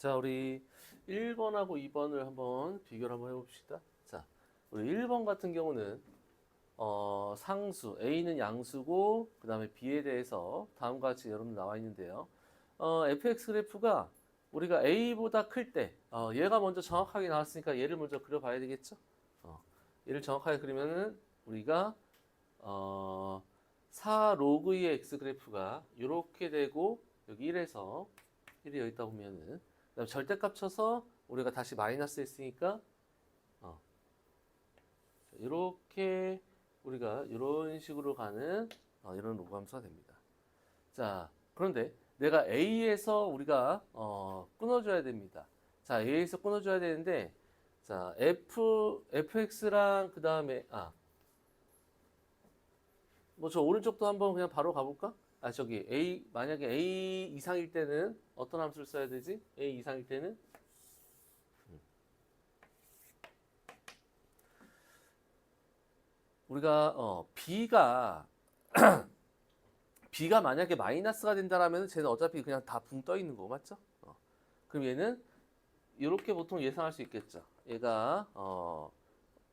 자, 우리 1번하고 2번을 한번 비교를 한번 해봅시다. 자, 우리 1번 같은 경우는 상수, A는 양수고 그 다음에 B에 대해서 다음과 같이 여러분 나와 있는데요. fx 그래프가 우리가 A보다 클 때, 얘가 먼저 정확하게 나왔으니까 얘를 먼저 그려봐야 되겠죠? 얘를 정확하게 그리면은 우리가 4 로그 2의 x 그래프가 이렇게 되고 여기 1에서 1이 여기 있다 보면은 그다음 절대값 쳐서 우리가 다시 마이너스 했으니까 이렇게 우리가 이런 식으로 가는 이런 로그 함수가 됩니다. 자, 그런데 내가 A에서 우리가 끊어줘야 됩니다. 자, A에서 끊어줘야 되는데 자, fx랑 그 다음에 뭐 저 오른쪽도 한번 그냥 바로 가볼까? 저기 만약에 A 이상일 때는 어떤 함수를 써야 되지? A 이상일 때는 우리가 B가 만약에 마이너스가 된다라면 쟤는 어차피 그냥 다 붕 떠 있는 거 맞죠? 그럼 얘는 이렇게 보통 예상할 수 있겠죠. 얘가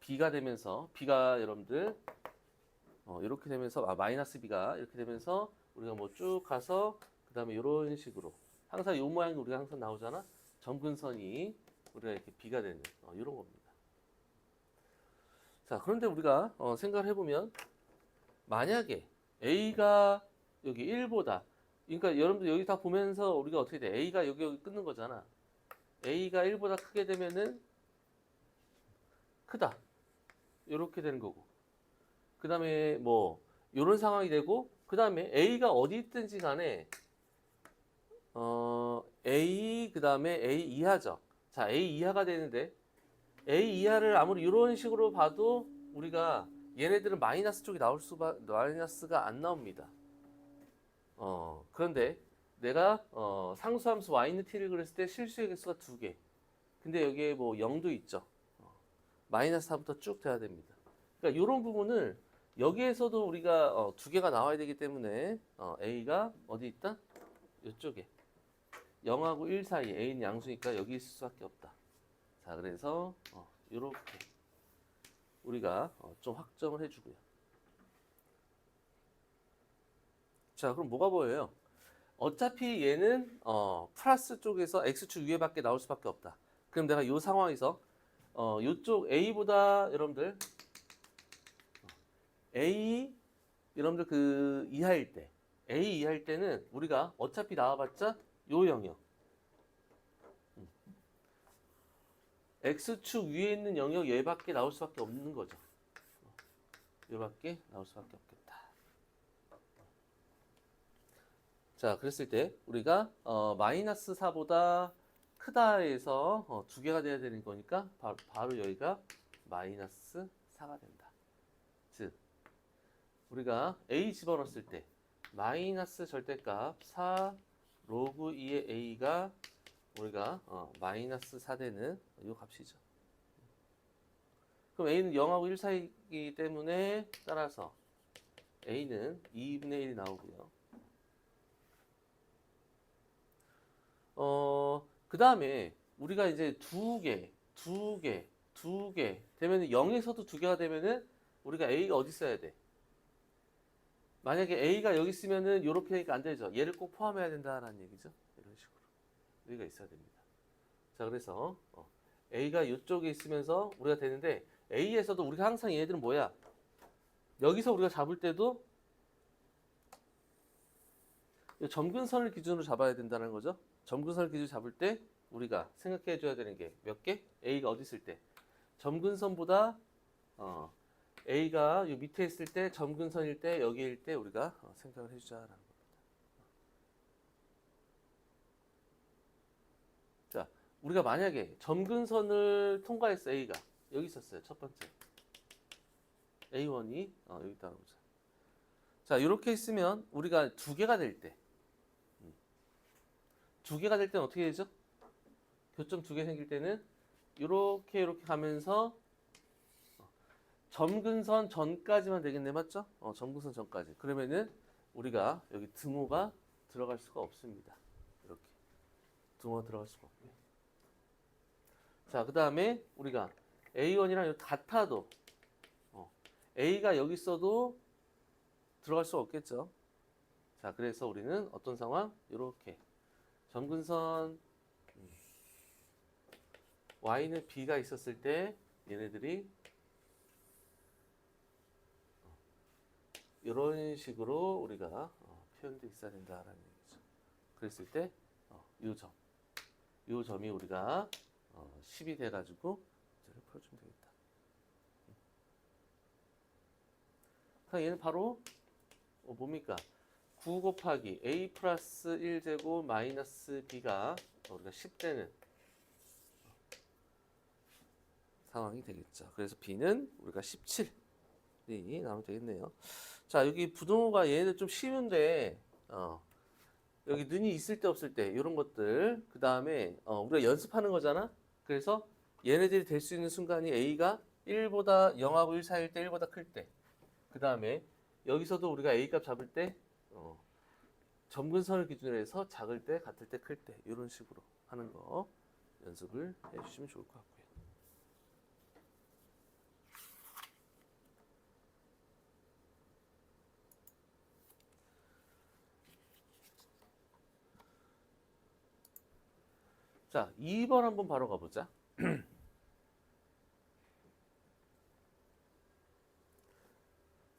B가 되면서 B가 여러분들 이렇게 되면서 마이너스 B가 이렇게 되면서 우리가 뭐 쭉 가서 그 다음에 이런 식으로 항상 이 모양이 우리가 항상 나오잖아. 점근선이 우리가 이렇게 B가 되는 이런 겁니다. 자, 그런데 우리가 생각을 해보면 만약에 A가 여기 1보다 그러니까 여러분들 여기 다 보면서 우리가 어떻게 돼? A가 여기 끊는 거잖아. A가 1보다 크게 되면은 크다. 이렇게 되는 거고. 그 다음에 뭐 이런 상황이 되고 그 다음에 A가 어디 있든지 간에 A 그 다음에 A 이하죠. 자, A 이하가 되는데 A 이하를 아무리 이런 식으로 봐도 우리가 얘네들은 마이너스 쪽이 마이너스가 안 나옵니다. 그런데 내가 상수함수 y는 t를 그렸을 때 실수의 개수가 2개. 근데 여기에 뭐 0도 있죠. 마이너스 4부터 쭉 돼야 됩니다. 그러니까 이런 부분을 여기에서도 우리가 2개가 나와야 되기 때문에 A가 어디 있다? 이쪽에 0하고 1 사이 A는 양수니까 여기 있을 수밖에 없다. 자, 그래서 이렇게 우리가 좀 확정을 해주고요. 자, 그럼 뭐가 보여요? 어차피 얘는 플러스 쪽에서 x축 위에밖에 나올 수밖에 없다. 그럼 내가 이 상황에서 이쪽 a보다 여러분들 a 여러분들 그 이하일 때 a 이하일 때는 우리가 어차피 나와봤자 요 영역 x축 위에 있는 영역 얘밖에 나올 수밖에 없는 거죠. 얘밖에 나올 수밖에 없겠다. 자, 그랬을 때 우리가 마이너스 4보다 크다에서 2개가 돼야 되는 거니까 바로 여기가 마이너스 4가 된다. 즉 우리가 a 집어넣었을 때 마이너스 절대값 4 로그 2의 a가 우리가 마이너스 4 되는 이 값이죠. 그럼 a는 0하고 1 사이이기 때문에 따라서 a는 2분의 1이 나오고요. 그 다음에 우리가 이제 두 개 되면 0에서도 2개가 되면은 우리가 A가 어디 있어야 돼? 만약에 A가 여기 있으면은 이렇게 하니까 안 되죠. 얘를 꼭 포함해야 된다라는 얘기죠. 이런 식으로. 여기가 있어야 됩니다. 자, 그래서 A가 이쪽에 있으면서 우리가 되는데 A에서도 우리가 항상 얘네들은 뭐야? 여기서 우리가 잡을 때도 점근선을 기준으로 잡아야 된다는 거죠. 점근선을 기준으로 잡을 때 우리가 생각해 줘야 되는 게 몇 개? A가 어디 있을 때? 점근선보다 A가 이 밑에 있을 때 점근선일 때 여기일 때 우리가 생각을 해주자라는 겁니다. 자, 우리가 만약에 점근선을 통과했어. A가 여기 있었어요. 첫 번째 A1이 여기 있다는 거죠. 자, 이렇게 있으면 우리가 2개가 될 때, 2개가 될 때는 어떻게 되죠? 교점 2개 생길 때는 이렇게 가면서 점근선 전까지만 되겠네, 맞죠? 점근선 전까지. 그러면은 우리가 여기 등호가 들어갈 수가 없습니다. 이렇게. 부등호가 들어갈 수가 없고요. 자, 그 다음에 우리가 A1이랑 같아도 A가 여기 있어도 들어갈 수 없겠죠. 자, 그래서 우리는 어떤 상황? 이렇게 점근선 Y는 B가 있었을 때 얘네들이 이런 식으로 우리가 표현돼 있어야 된다라는 얘기죠. 그랬을 때 이 점이 우리가 10이 돼가지고 문제를 풀어주면 되겠다. 그럼 얘는 바로 뭡니까? 9 곱하기 a 플러스 1제곱 마이너스 b가 우리가 10되는 상황이 되겠죠. 그래서 b는 우리가 17이 나오면 되겠네요. 자, 여기 부등호가 얘네들 좀 쉬운데 여기 는이 있을 때 없을 때 이런 것들 그 다음에 우리가 연습하는 거잖아. 그래서 얘네들이 될 수 있는 순간이 a가 1보다 0하고 1 사이일 때 1보다 클 때 그 다음에 여기서도 우리가 a 값 잡을 때 점근선을 기준으로 해서 작을 때 같을 때 클 때 이런 식으로 하는 거 연습을 해주시면 좋을 것 같고요. 자, 2번 한번 바로 가보자.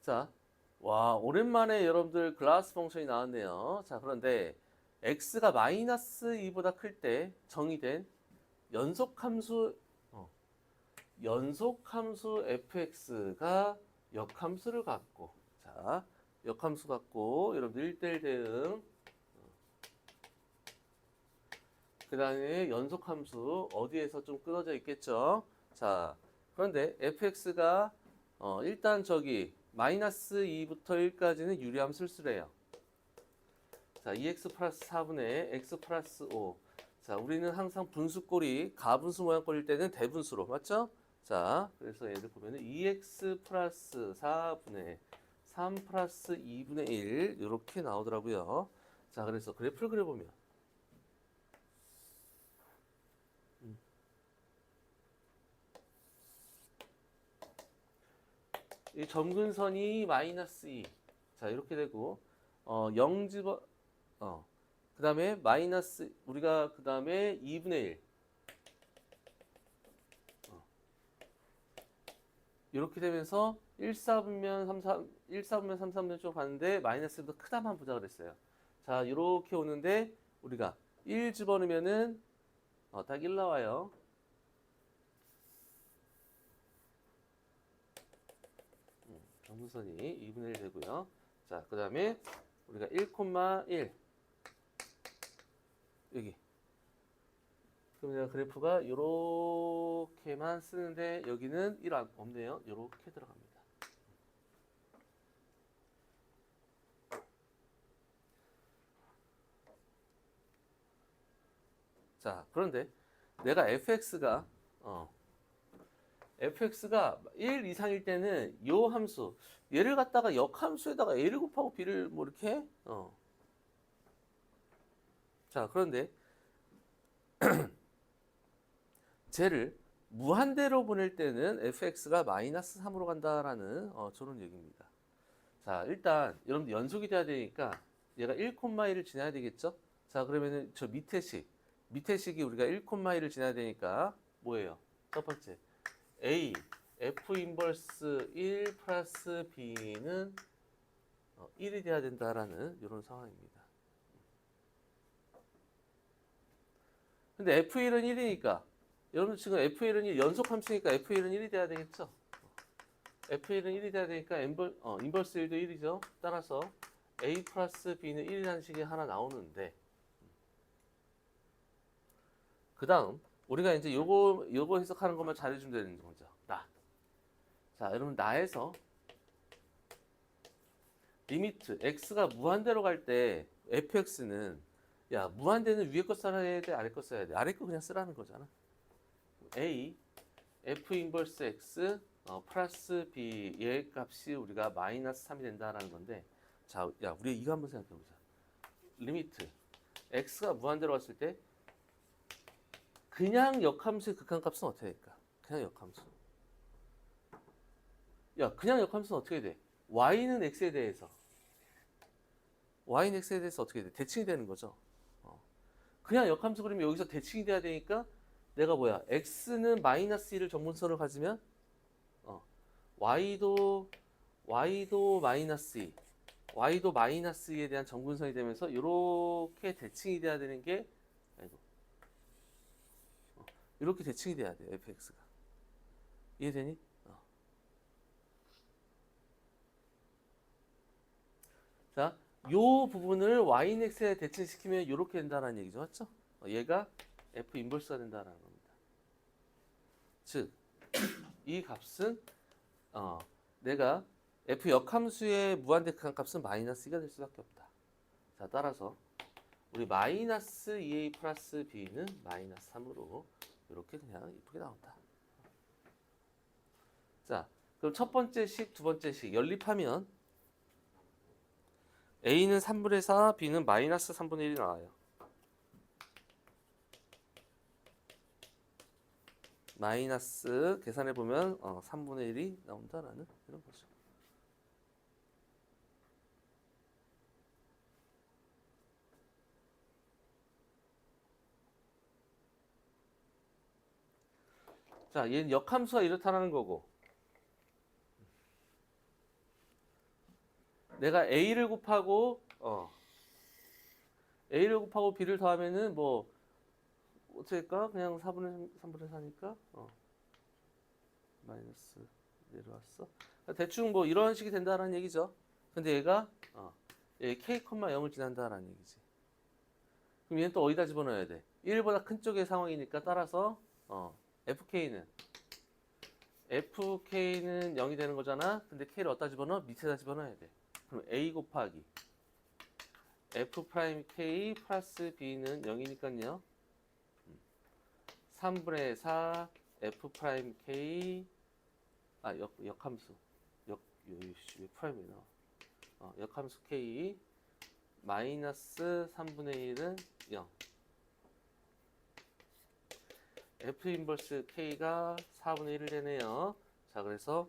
자, 와, 오랜만에 여러분들 글라스 펑션이 나왔네요. 자, 그런데 x가 마이너스 2보다 클 때 정의된 연속함수 fx가 역함수를 갖고, 자, 역함수 갖고 여러분들 1대1 대응, 그 다음에 연속함수 어디에서 좀 끊어져 있겠죠. 자, 그런데 fx가 일단 저기 마이너스 2부터 1까지는 유리함 실수래요. 자, 2x 플러스 4분의 x 플러스 5. 자, 우리는 항상 분수꼴이 가분수 모양꼴일 때는 대분수로, 맞죠? 자, 그래서 얘를 보면은 2x 플러스 4분의 3 플러스 2분의 1 이렇게 나오더라고요. 자, 그래서 그래프를 그려보면 이 점근선이 마이너스 2. 자, 이렇게 되고 0 집어 그 다음에 마이너스 우리가 그 다음에 2분의 1 이렇게 되면서 1, 4분면 3, 3, 1, 4분면 3, 3분 쪽 가는데 마이너스보다 크다만 보자 그랬어요. 자, 이렇게 오는데 우리가 1 집어넣으면은 딱 1 나와요. 점근선이 2분의 1 되고요. 자, 그 다음에 우리가 1,1 여기. 그럼 내가 그래프가 이렇게만 쓰는데 여기는 1 없네요. 이렇게 들어갑니다. 자, 그런데 내가 fx가 1 이상일 때는 이 함수 얘를 갖다가 역함수에다가 a를 곱하고 b를 뭐 이렇게 자, 그런데 쟤를 무한대로 보낼 때는 fx가 마이너스 3으로 간다라는 저런 얘기입니다. 자, 일단 여러분들 연속이 돼야 되니까 얘가 1,1을 지나야 되겠죠? 자, 그러면은 저 밑에 식이 우리가 1,1을 지나야 되니까 뭐예요? 첫 번째 a f 인버스 1 플러스 b는 1이 돼야 된다라는 이런 상황입니다. 근데 f1은 1이니까 여러분 지금 f1은 1 연속 함수니까 f1은 1이 돼야 되겠죠? f1은 1이 돼야 되니까 인버스 1도 1이죠. 따라서 a 플러스 b는 1이라는 식이 하나 나오는데 그 다음 우리가 이제 요거 해석하는 것만 잘해주면 되는 거죠. 나. 자, 여러분 나에서 리미트 x가 무한대로 갈 때 fx는 야 무한대는 위에 거 써야 돼 아래 거 써야 돼 아래 거 그냥 쓰라는 거잖아. a f 인버스 x 플러스 b 얘 값이 우리가 마이너스 3이 된다라는 건데 자, 야 우리 이거 한번 생각해 보자. 리미트 x가 무한대로 갔을 때 그냥 역함수의 극한값은 어떻게 될까? 그냥 역함수. 야, 그냥 역함수는 어떻게 돼? y는 x에 대해서 어떻게 돼? 대칭이 되는 거죠. 그냥 역함수 그리면 여기서 대칭이 돼야 되니까 내가 뭐야? x는 마이너스 1을 정분선을 가지면 y도 마이너스 2, y도 마이너스 2에 대한 정분선이 되면서 이렇게 대칭이 돼야 되는 게 이렇게 대칭이 돼야 돼 fx가. 이해되니? 자, 요 부분을 y는 x에 대칭시키면 이렇게 된다는 얘기죠, 맞죠? 얘가 f 인버스가 된다는 겁니다. 즉, 이 값은 내가 f 역함수의 무한대극한 값은 마이너스 2가 될 수밖에 없다. 자, 따라서 우리 마이너스 2a 플러스 b는 마이너스 3으로 이렇게 그냥 이쁘게 나온다. 자, 그럼 첫 번째 식, 두 번째 식 연립하면 a는 3분의 4, b는 마이너스 3분의 1이 나와요. 마이너스 계산해보면 3분의 1이 나온다라는 이런 거죠. 자, 얘는 역함수가 이렇다는 거고 내가 a를 곱하고 b를 더하면은 뭐 어떻게 할까? 그냥 3분의 4니까 마이너스 내려왔어. 대충 뭐 이런 식이 된다라는 얘기죠. 근데 얘가 얘 k, 0을 지난다라는 얘기지. 그럼 얘는 또 어디다 집어넣어야 돼? 1보다 큰 쪽의 상황이니까 따라서 fk는 0이 되는 거잖아. 근데 k를 어디다 집어넣어? 밑에다 집어넣어야 돼. 그럼 a 곱하기 f'k 플러스 b는 0이니까요. 3분의 4 f'k 역함수 왜 프라임이 나와? 역함수 k 마이너스 3분의 1은 0 f 인버스 k가 4분의 1을 되네요. 자, 그래서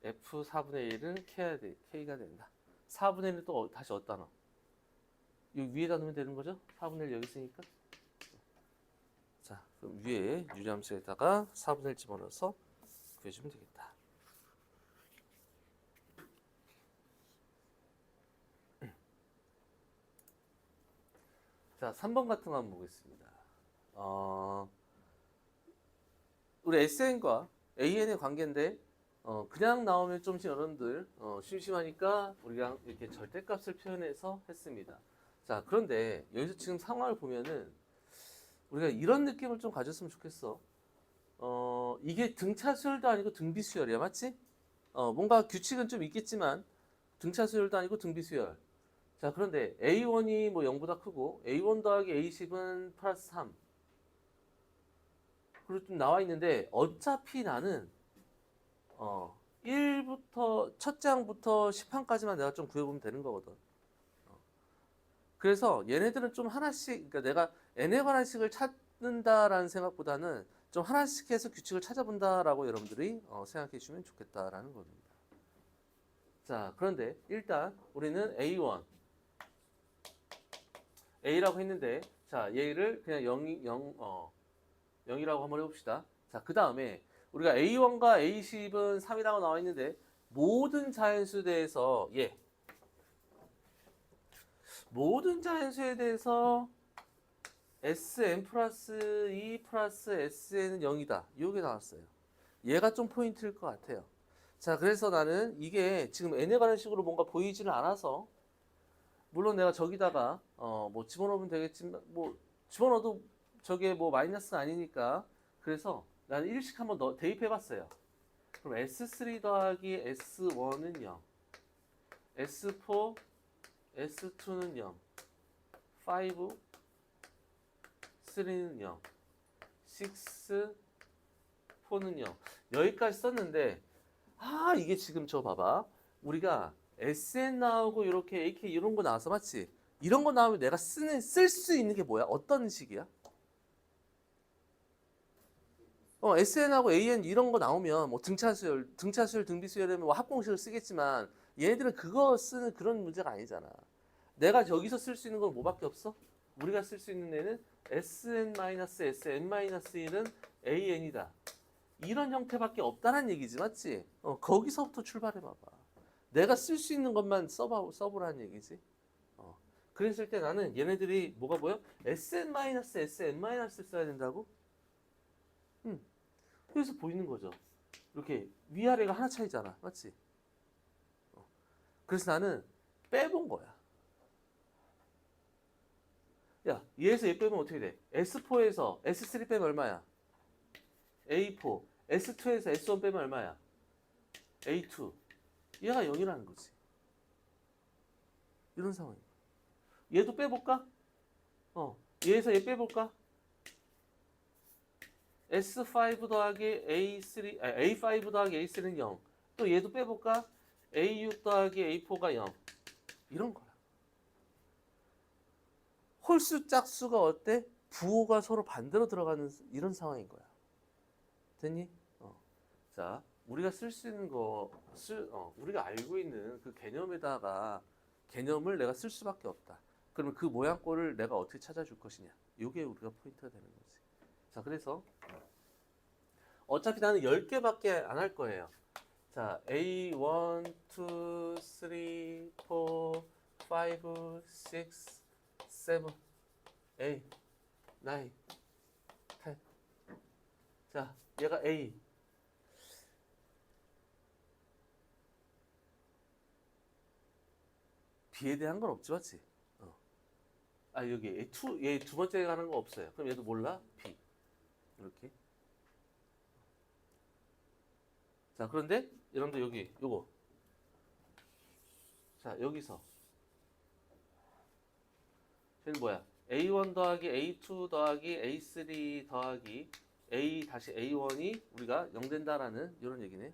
f 4분의 1은 k가 된다. 4분의 1은 또 다시 어디다 넣어? 여기 위에다 넣으면 되는 거죠? 4분의 1 여기 있으니까. 자, 그럼 위에 유리함수에다가 4분의 1 집어넣어서 구해주면 되겠다. 자, 3번 같은 거 한번 보겠습니다. 우리 SN과 AN의 관계인데 그냥 나오면 좀 여러분들 심심하니까 우리가 이렇게 절대값을 표현해서 했습니다. 자, 그런데 여기서 지금 상황을 보면은 우리가 이런 느낌을 좀 가졌으면 좋겠어. 이게 등차 수열도 아니고 등비 수열이야, 맞지? 뭔가 규칙은 좀 있겠지만 등차 수열도 아니고 등비 수열. 자, 그런데 A1이 뭐 0보다 크고 A1 더하기 A10은 플러스 3. 그리고 좀 나와 있는데 어차피 나는 1부터 첫째 항부터 10항까지만 내가 좀 구해보면 되는 거거든. 그래서 얘네들은 좀 하나씩, 그러니까 내가 n에 관한 식을 찾는다라는 생각보다는 좀 하나씩 해서 규칙을 찾아본다라고 여러분들이 생각해 주시면 좋겠다라는 겁니다. 자, 그런데 일단 우리는 A1, A라고 했는데, 자, 얘를 그냥 0이라고 한번 해봅시다. 자, 그 다음에 우리가 A1과 A10은 3이라고 나와 있는데, 모든 자연수에 대해서 모든 자연수에 대해서 Sn 플러스 2 플러스 Sn은 0이다. 이게 나왔어요. 얘가 좀 포인트일 것 같아요. 자, 그래서 나는 이게 지금 n에 관한 식으로 뭔가 보이지는 않아서 물론 내가 저기다가 뭐 집어넣으면 되겠지만 뭐 집어넣어도 저게 뭐 마이너스는 아니니까 그래서 나는 일식 한번 대입해봤어요. 그럼 S3 더하기 S1은 0, S4, S2는 0, 5, 3는 0, 6, 4는 0. 여기까지 썼는데 이게 지금 저 봐봐. 우리가 SN 나오고 이렇게 AK 이런 거 나와서 맞지? 이런 거 나오면 내가 쓸 수 있는 게 뭐야? 어떤 식이야? SN하고 AN 이런 거 나오면 뭐 등차수열, 등비수열이면 뭐 합공식을 쓰겠지만 얘네들은 그거 쓰는 그런 문제가 아니잖아. 내가 여기서 쓸 수 있는 건 뭐밖에 없어? 우리가 쓸 수 있는 애는 SN-SN-1은 AN이다. 이런 형태밖에 없다는 얘기지, 맞지? 거기서부터 출발해봐봐. 내가 쓸 수 있는 것만 써보라는 얘기지. 그랬을 때 나는 얘네들이 뭐가 보여? SN-SN-을 써야 된다고? 그래서 보이는 거죠. 이렇게 위아래가 하나 차이잖아, 맞지? 그래서 나는 빼본 거야. 야, 얘에서 얘 빼면 어떻게 돼? S4에서 S3 빼면 얼마야? A4. S2에서 S1 빼면 얼마야? A2. 얘가 0이라는 거지. 이런 상황이야. 얘도 빼볼까? 얘에서 얘 빼볼까? S5 더하기 A3, A5 더하기 A3는 0. 또 얘도 빼볼까? A6 더하기 A4가 0. 이런 거야. 홀수 짝수가 어때? 부호가 서로 반대로 들어가는 이런 상황인 거야. 됐니? 자, 우리가 쓸 수 있는 거, 우리가 알고 있는 그 개념에다가 개념을 내가 쓸 수밖에 없다. 그러면 그 모양꼴을 내가 어떻게 찾아줄 것이냐. 이게 우리가 포인트가 되는 거지. 자, 그래서 어차피 나는 10개밖에 안 할 거예요. 자, A1, 2, 3, 4, 5, 6, 7, 8, 9, 10. 자, 얘가 A. B에 대한 건 없지, 맞지? 여기 얘 두 번째 가는 거 없어요. 그럼 얘도 몰라? B. 이렇게. 자, 그런데 여러분들 여기 요거. 자, 여기서 쟤는 뭐야? A1 더하기 A2 더하기 A3 더하기 A 다시 A1이 우리가 0 된다라는 이런 얘기네.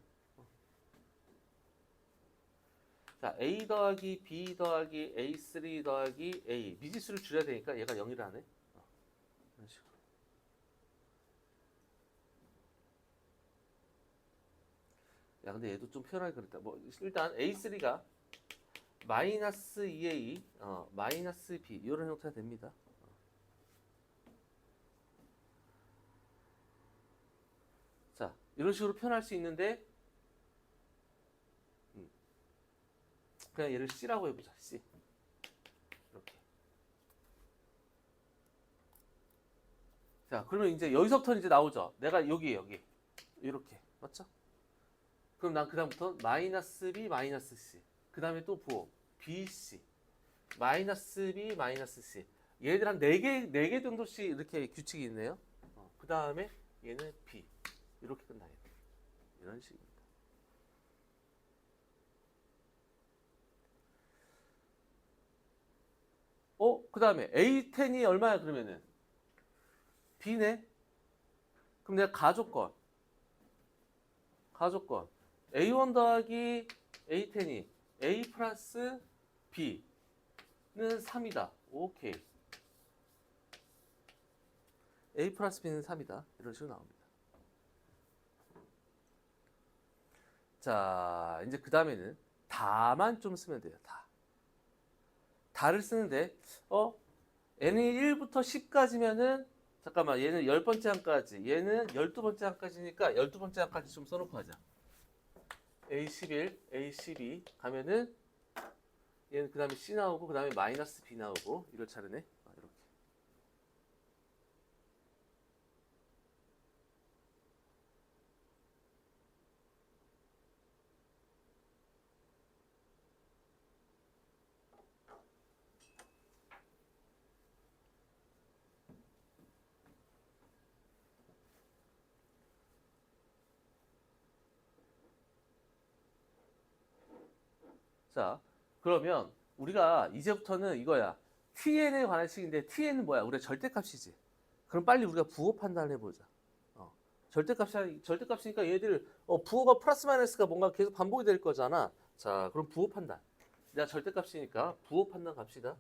자, A 더하기 B 더하기 A3 더하기 A 미지수를 줄여야 되니까 얘가 0이라네. 이런 식으로. 야, 근데 얘도 좀 표현하기 그랬다. 뭐 일단 A3가 마이너스 2A, 마이너스 B 이런 형태가 됩니다. 자, 이런 식으로 표현할 수 있는데 그냥 얘를 C라고 해보자. C. 이렇게. 자, 그러면 이제 여기서부터 이제 나오죠. 내가 여기 이렇게 맞죠? 그럼 난 그다음부터 마이너스 B 마이너스 C. 그 다음에 또 부호 BC 마이너스 B 마이너스 C. 얘들 한 4개 정도씩 이렇게 규칙이 있네요. 그 다음에 얘는 B. 이렇게 끝나요. 이런 식입니다. 그 다음에 A10이 얼마야 그러면은? B네? 그럼 내가 가조건 A1 더하기 A10이 A 플러스 B는 3이다. 오케이. A 플러스 B는 3이다. 이런 식으로 나옵니다. 자, 이제 그 다음에는 다만 좀 쓰면 돼요. 다를 쓰는데 n이 1부터 10까지면은 잠깐만 얘는 10번째 항까지 얘는 12번째 항까지니까 12번째 항까지 좀 써놓고 하자. A11, A12 가면은 얘는 그 다음에 C 나오고 그 다음에 마이너스 B 나오고 이럴 차례네. 이렇게. 자, 그러면 우리가 이제부터는 이거야. TN에 관한 식인데 TN은 뭐야? 우리가 절대값이지. 그럼 빨리 우리가 부호 판단을 해보자. 절대값이니까 얘들 부호가 플러스 마이너스가 뭔가 계속 반복이 될 거잖아. 자, 그럼 부호 판단. 내가 절대값이니까 부호 판단 갑시다.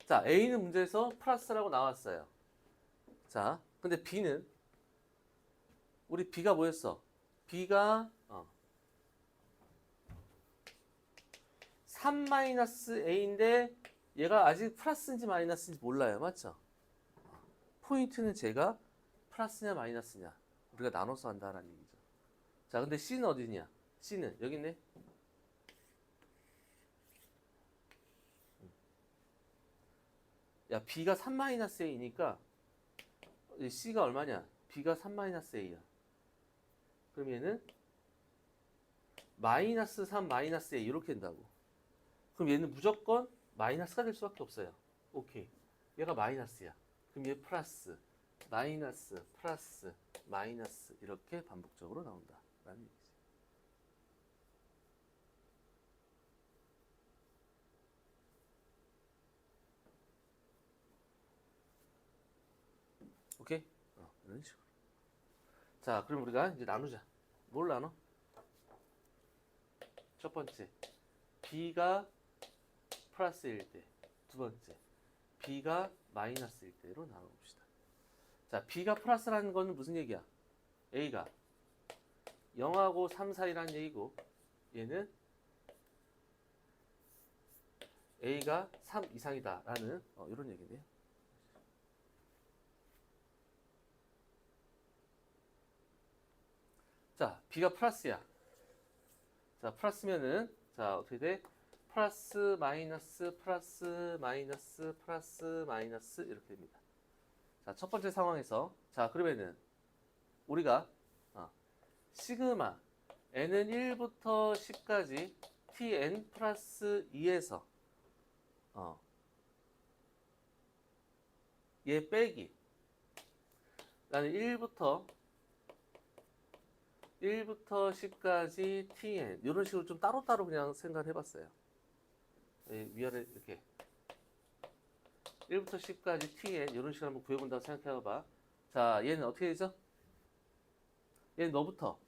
자, A는 문제에서 플러스라고 나왔어요. 자, 근데 B는 우리 B가 뭐였어? B가 3-A인데 얘가 아직 플러스인지 마이너스인지 몰라요. 맞죠? 포인트는 제가 플러스냐 마이너스냐 우리가 나눠서 한다라는 얘기죠. 자, 근데 C는 어디냐? C는 여기 있네. 야, B가 3-A니까 C가 얼마냐? B가 3-A야. 그럼 얘는 마이너스 3 마이너스 A 이렇게 된다고. 그럼 얘는 무조건 마이너스가 될 수밖에 없어요. 오케이. 얘가 마이너스야. 그럼 얘 플러스, 마이너스, 플러스, 마이너스 이렇게 반복적으로 나온다. 라는 얘기지. 오케이? 이런 식으로. 자, 그럼 우리가 이제 나누자. 뭘 나눠? 첫 번째, B가 플러스일 때. 두 번째, B가 마이너스일 때로 나눠봅시다. 자, B가 플러스라는 거는 무슨 얘기야? A가 0하고 3 사이라는 얘기고 얘는 A가 3 이상이다 라는 이런 얘기네요. 자, B가 플러스야. 자, 플러스면은 자, 어떻게 돼? 플러스 마이너스 플러스 마이너스 플러스 마이너스 이렇게 됩니다. 자, 첫 번째 상황에서 자, 그러면은 우리가 시그마 n은 1부터 10까지 tn 플러스 2에서 얘 빼기 나는 1부터 10까지 tn 이런 식으로 좀 따로따로 그냥 생각을 해봤어요. 위아래 이렇게 1부터 10까지 tn 이런 식으로 한번 구해본다고 생각해봐. 자, 얘는 어떻게 되죠? 얘는 너부터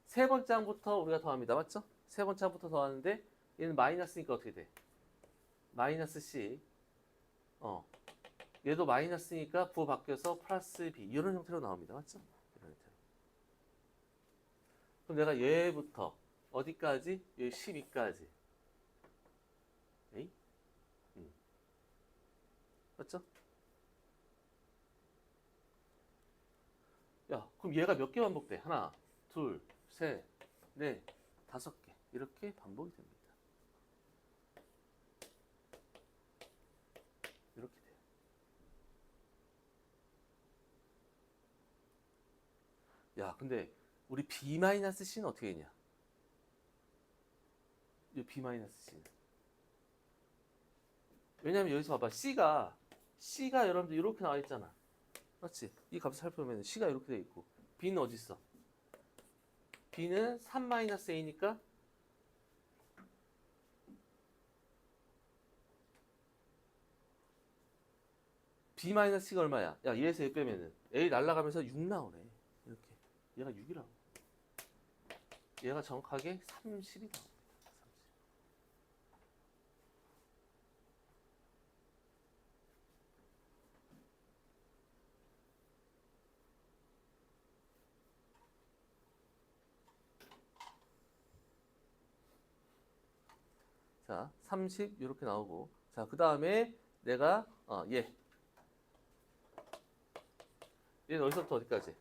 세 번째 항부터 우리가 더합니다. 맞죠? 세 번째 항부터 더하는데 얘는 마이너스니까 어떻게 돼? 마이너스 c 얘도 마이너스니까 부호 바뀌어서 플러스 b 이런 형태로 나옵니다. 맞죠? 이런 형태로. 그럼 내가 얘부터 어디까지? 여기 12까지. 에이? 맞죠? 야, 그럼 얘가 몇 개 반복돼? 하나, 둘, 셋, 넷, 5개. 이렇게 반복이 됩니다. 이렇게 돼요. 야, 근데 우리 B-C는 어떻게 되냐? 이 B-C는. 왜냐면 여기서 봐봐. C가 여러분들 이렇게 나와 있잖아. 맞지? 이 값을 살펴보면 C가 이렇게 돼 있고 B는 어디 있어? B는 3-A니까 B-C가 얼마야? 야, 얘에서 얘 빼면은 A 날라가면서 6 나오네. 이렇게. 얘가 6이라고. 얘가 정확하게 30이 나옵니다. 30. 자, 30 이렇게 나오고 자, 그 다음에 내가 얘는 어디서부터 어디까지?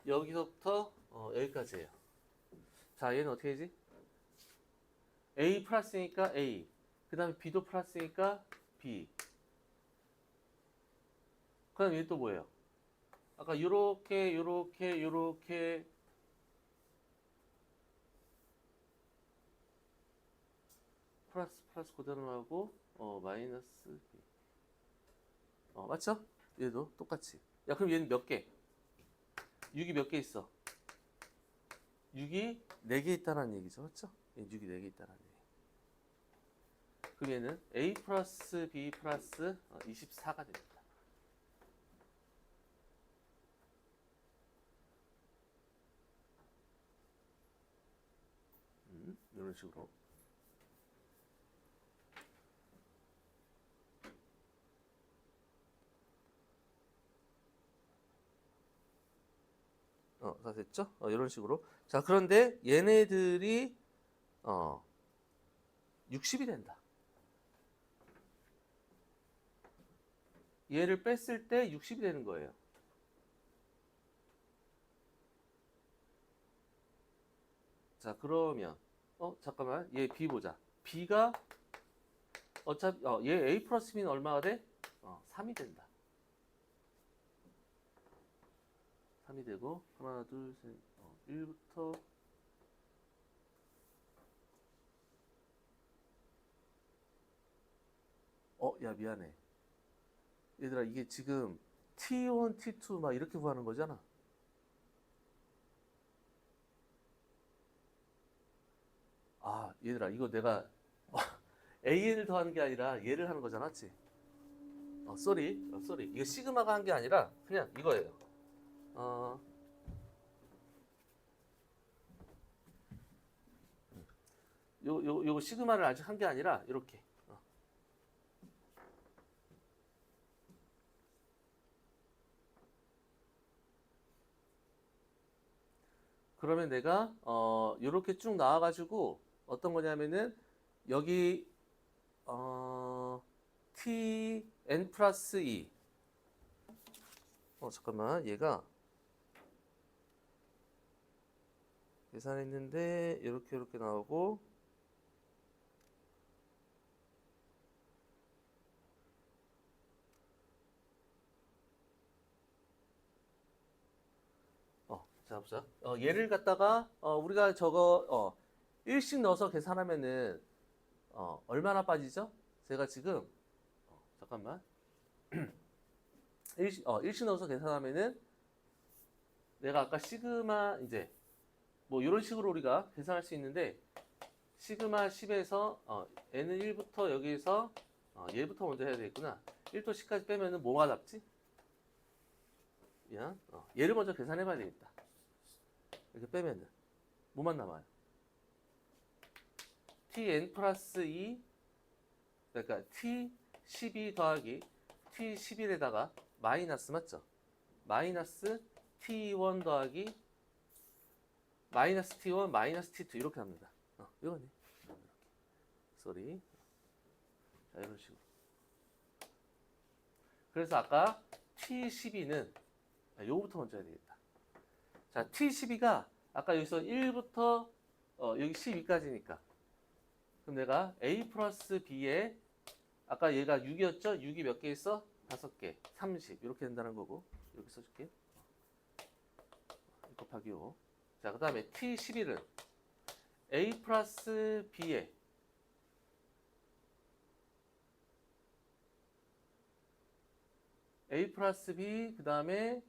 여기서부터 여기까지예요. 자, 얘는 어떻게 되지? A 플러스니까 A 그 다음에 B도 플러스니까 B 그 다음에 얘 또 뭐예요? 아까 요렇게 플러스 그대로 나오고 마이너스 B 맞죠? 얘도 똑같이. 야, 그럼 얘는 몇 개? 6이 몇 개 있어? 6이 4개 있다는 얘기죠. 맞죠? 6이 4개 있다는 얘기. 그럼 얘는 A 플러스 B 플러스 24가 됩니다. 이런 식으로. 다 됐죠? 이런 식으로. 자, 그런데 얘네들이 60이 된다. 얘를 뺐을 때 60이 되는 거예요. 자, 그러면 잠깐만. 얘 B 보자. B가 어차피 얘 A 플러스 B는 얼마가 돼? 3이 된다. 3이 되고 하나, 둘, 셋, 1부터 야 미안해. 얘들아 이게 지금 T1, T2 막 이렇게 구하는 거잖아. 얘들아 이거 내가 AN을 더하는 게 아니라 얘를 하는 거잖아, 맞지? 쏘리. 이거 시그마가 한 게 아니라 그냥 이거예요. 요거 시그마를 아직 한 게 아니라 이렇게. 그러면 내가 요렇게 쭉 나와가지고 어떤 거냐면은 여기 tn 플러스 2 잠깐만 얘가 계산했는데 이렇게 나오고 자 보자. 얘를 갖다가 우리가 저거 1씩 넣어서 계산하면은 얼마나 빠지죠? 제가 지금 잠깐만 1씩 넣어서 계산하면은 내가 아까 시그마 이제 뭐 이런 식으로 우리가 계산할 수 있는데 시그마 10에서 n은 1부터 여기서 얘부터 먼저 해야 되겠구나. 1부터 10까지 빼면은 뭐가 남지? 얘를 먼저 계산해 봐야 되겠다. 이렇게 빼면은 뭐만 남아요? tn 플러스 2 그러니까 t12 더하기 t11에다가 마이너스 맞죠? 마이너스 t1 더하기 마이너스 t1 마이너스 t2 이렇게 합니다. 이거네. 쏘리. 자 이런 식으로. 그래서 아까 t12는 요거부터 먼저 해야 되겠다. 자 t12가 아까 여기서 1부터 여기 12까지니까 그럼 내가 a 플러스 b에 아까 얘가 6이었죠? 6이 몇 개 있어? 5개 30 이렇게 된다는 거고 이렇게 써줄게. 곱하기 5. 자, 그 다음에 T11은 A 플러스 B에 A 플러스 B 그 다음에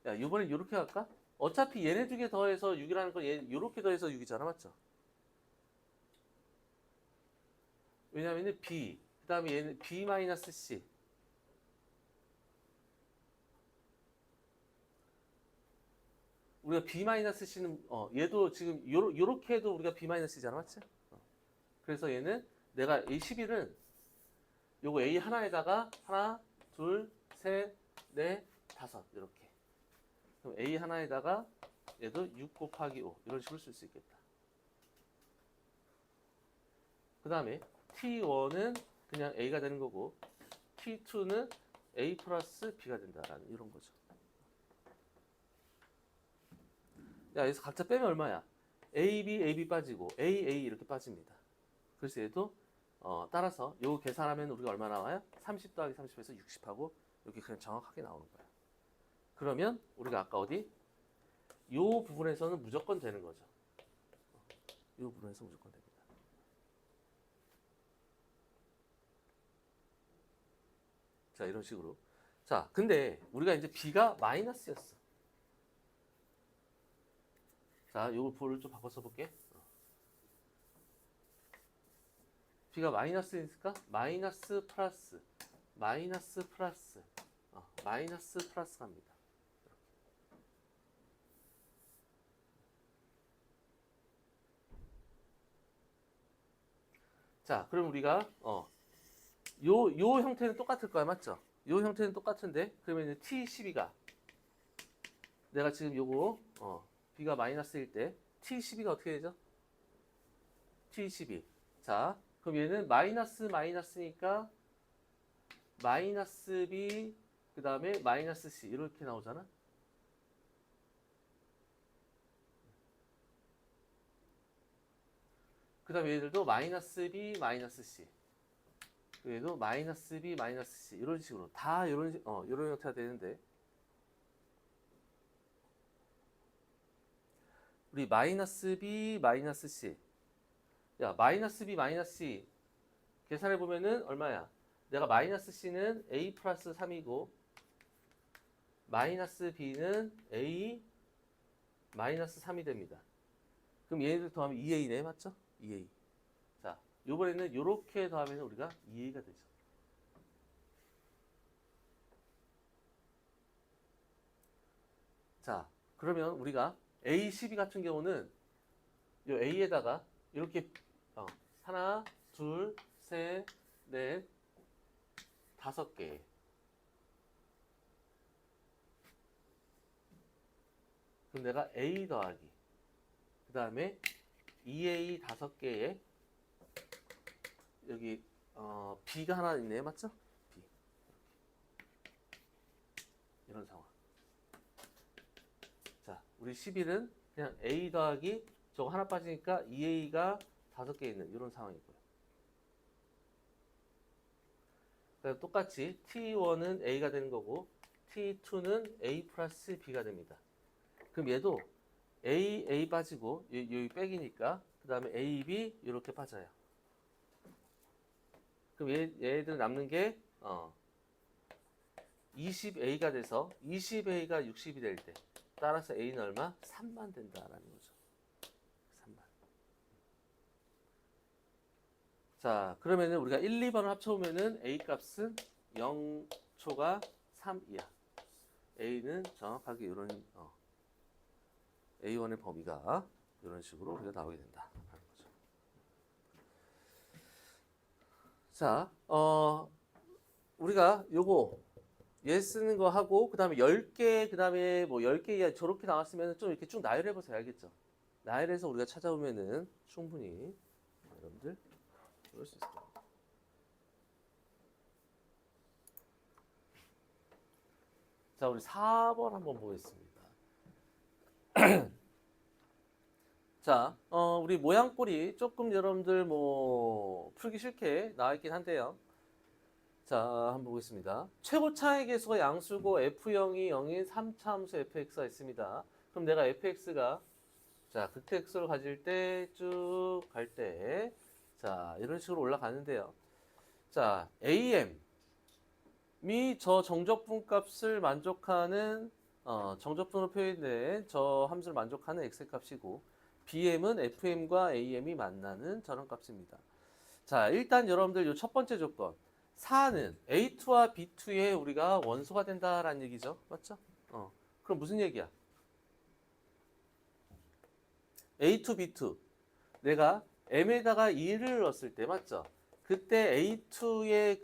야 이번엔 이렇게 할까? 어차피 얘네 두 개 더해서 6이라는 건 얘 이렇게 더해서 6이잖아 맞죠? 왜냐면은 B 그 다음에 얘는 B 마이너스 C 우리가 B-C는 얘도 지금 요렇게 해도 우리가 B-C잖아 맞지? 그래서 얘는 내가 A11은 요거 A 하나에다가 하나, 둘, 셋, 넷, 다섯 이렇게 그럼 A 하나에다가 얘도 6 곱하기 5 이런 식으로 쓸 수 있겠다. 그 다음에 T1은 그냥 A가 되는 거고 T2는 A 플러스 B가 된다라는 이런 거죠. 야, 여기서 각자 빼면 얼마야? AB 빠지고 AA 이렇게 빠집니다. 그래서 얘도 따라서 요 계산하면 우리가 얼마 나와요? 30 더하기 30에서 60하고 이렇게 그냥 정확하게 나오는 거야. 그러면 우리가 아까 어디? 요 부분에서는 무조건 되는 거죠. 요 부분에서 무조건 됩니다. 자, 이런 식으로. 자, 근데 우리가 이제 B가 마이너스였어. 자, 요거 볼을 좀 바꿔 써볼게. B가 마이너스니까 마이너스 플러스 마이너스 플러스 마이너스 플러스 갑니다. 자, 그럼 우리가 요 형태는 똑같을 거야, 맞죠? 요 형태는 똑같은데 그러면 T12가 내가 지금 요거 B가 마이너스일 때 T12가 어떻게 되죠? T12. 자, 그럼 얘는 마이너스니까 마이너스 B 그 다음에 마이너스 C 이렇게 나오잖아. 그 다음에 얘들도 마이너스 B 마이너스 C 얘도 마이너스 B 마이너스 C 이런 식으로 다 이런 형태가 되는데 우리 마이너스 B 마이너스 C 야 마이너스 B 마이너스 C 계산해 보면은 얼마야? 내가 마이너스 C는 A 플러스 3이고 마이너스 B는 A 마이너스 3이 됩니다. 그럼 얘네들 더하면 2A네 맞죠? 2A. 자, 요번에는 요렇게 더하면 우리가 2A가 되죠. 자, 그러면 우리가 A12 같은 경우는 요 A에다가 이렇게 하나, 둘, 셋, 넷, 5개. 그럼 내가 A 더하기 그 다음에 2A 5개에 여기 B가 하나 있네 맞죠? B 이런 상황. 자, 우리 11은 그냥 A 더하기 저거 하나 빠지니까 2A가 5개 있는 이런 상황이고요. 그래서 똑같이 T1은 A가 되는 거고 T2는 A 플러스 B가 됩니다. 그럼 얘도 A 빠지고 여기 백이니까 그 다음에 A, B 이렇게 빠져요. 그럼 얘들 남는 게 20A가 돼서 20A가 60이 될 때 따라서 A는 얼마? 3만 된다라는 거죠. 3만. 자, 그러면은 우리가 1, 2번을 합쳐보면은 A 값은 0초가 3이야. A는 정확하게 이런 A1의 범위가 이런 식으로 우리가 나오게 된다. 라는 거죠. 자, 우리가 요거 얘 쓰는 거 하고 그 다음에 10개 그 다음에 뭐 10개 이하 저렇게 나왔으면 좀 이렇게 쭉 나열해 보세요. 알겠죠? 나열해서 우리가 찾아보면은 충분히 여러분들 그럴 수 있을 겁니다. 자, 우리 4번 한번 보겠습니다. 자, 우리 모양꼴이 조금 여러분들 뭐 풀기 쉽게 나와 있긴 한데요. 자, 한번 보겠습니다. 최고 차의 계수가 양수고 f0이 0인 3차 함수 fx가 있습니다. 그럼 내가 fx가 자, 극대X를 가질 때 쭉 갈 때 자, 이런 식으로 올라가는데요. 자, am이 저 정적분 값을 만족하는 정적분으로 표현된 저 함수를 만족하는 x의 값이고 bm은 fm과 am이 만나는 저런 값입니다. 자, 일단 여러분들 요 첫 번째 조건 4는 A2와 B2의 우리가 원소가 된다라는 얘기죠. 맞죠? 그럼 무슨 얘기야? A2, B2. 내가 M에다가 2를 넣었을 때, 맞죠? 그때 A2의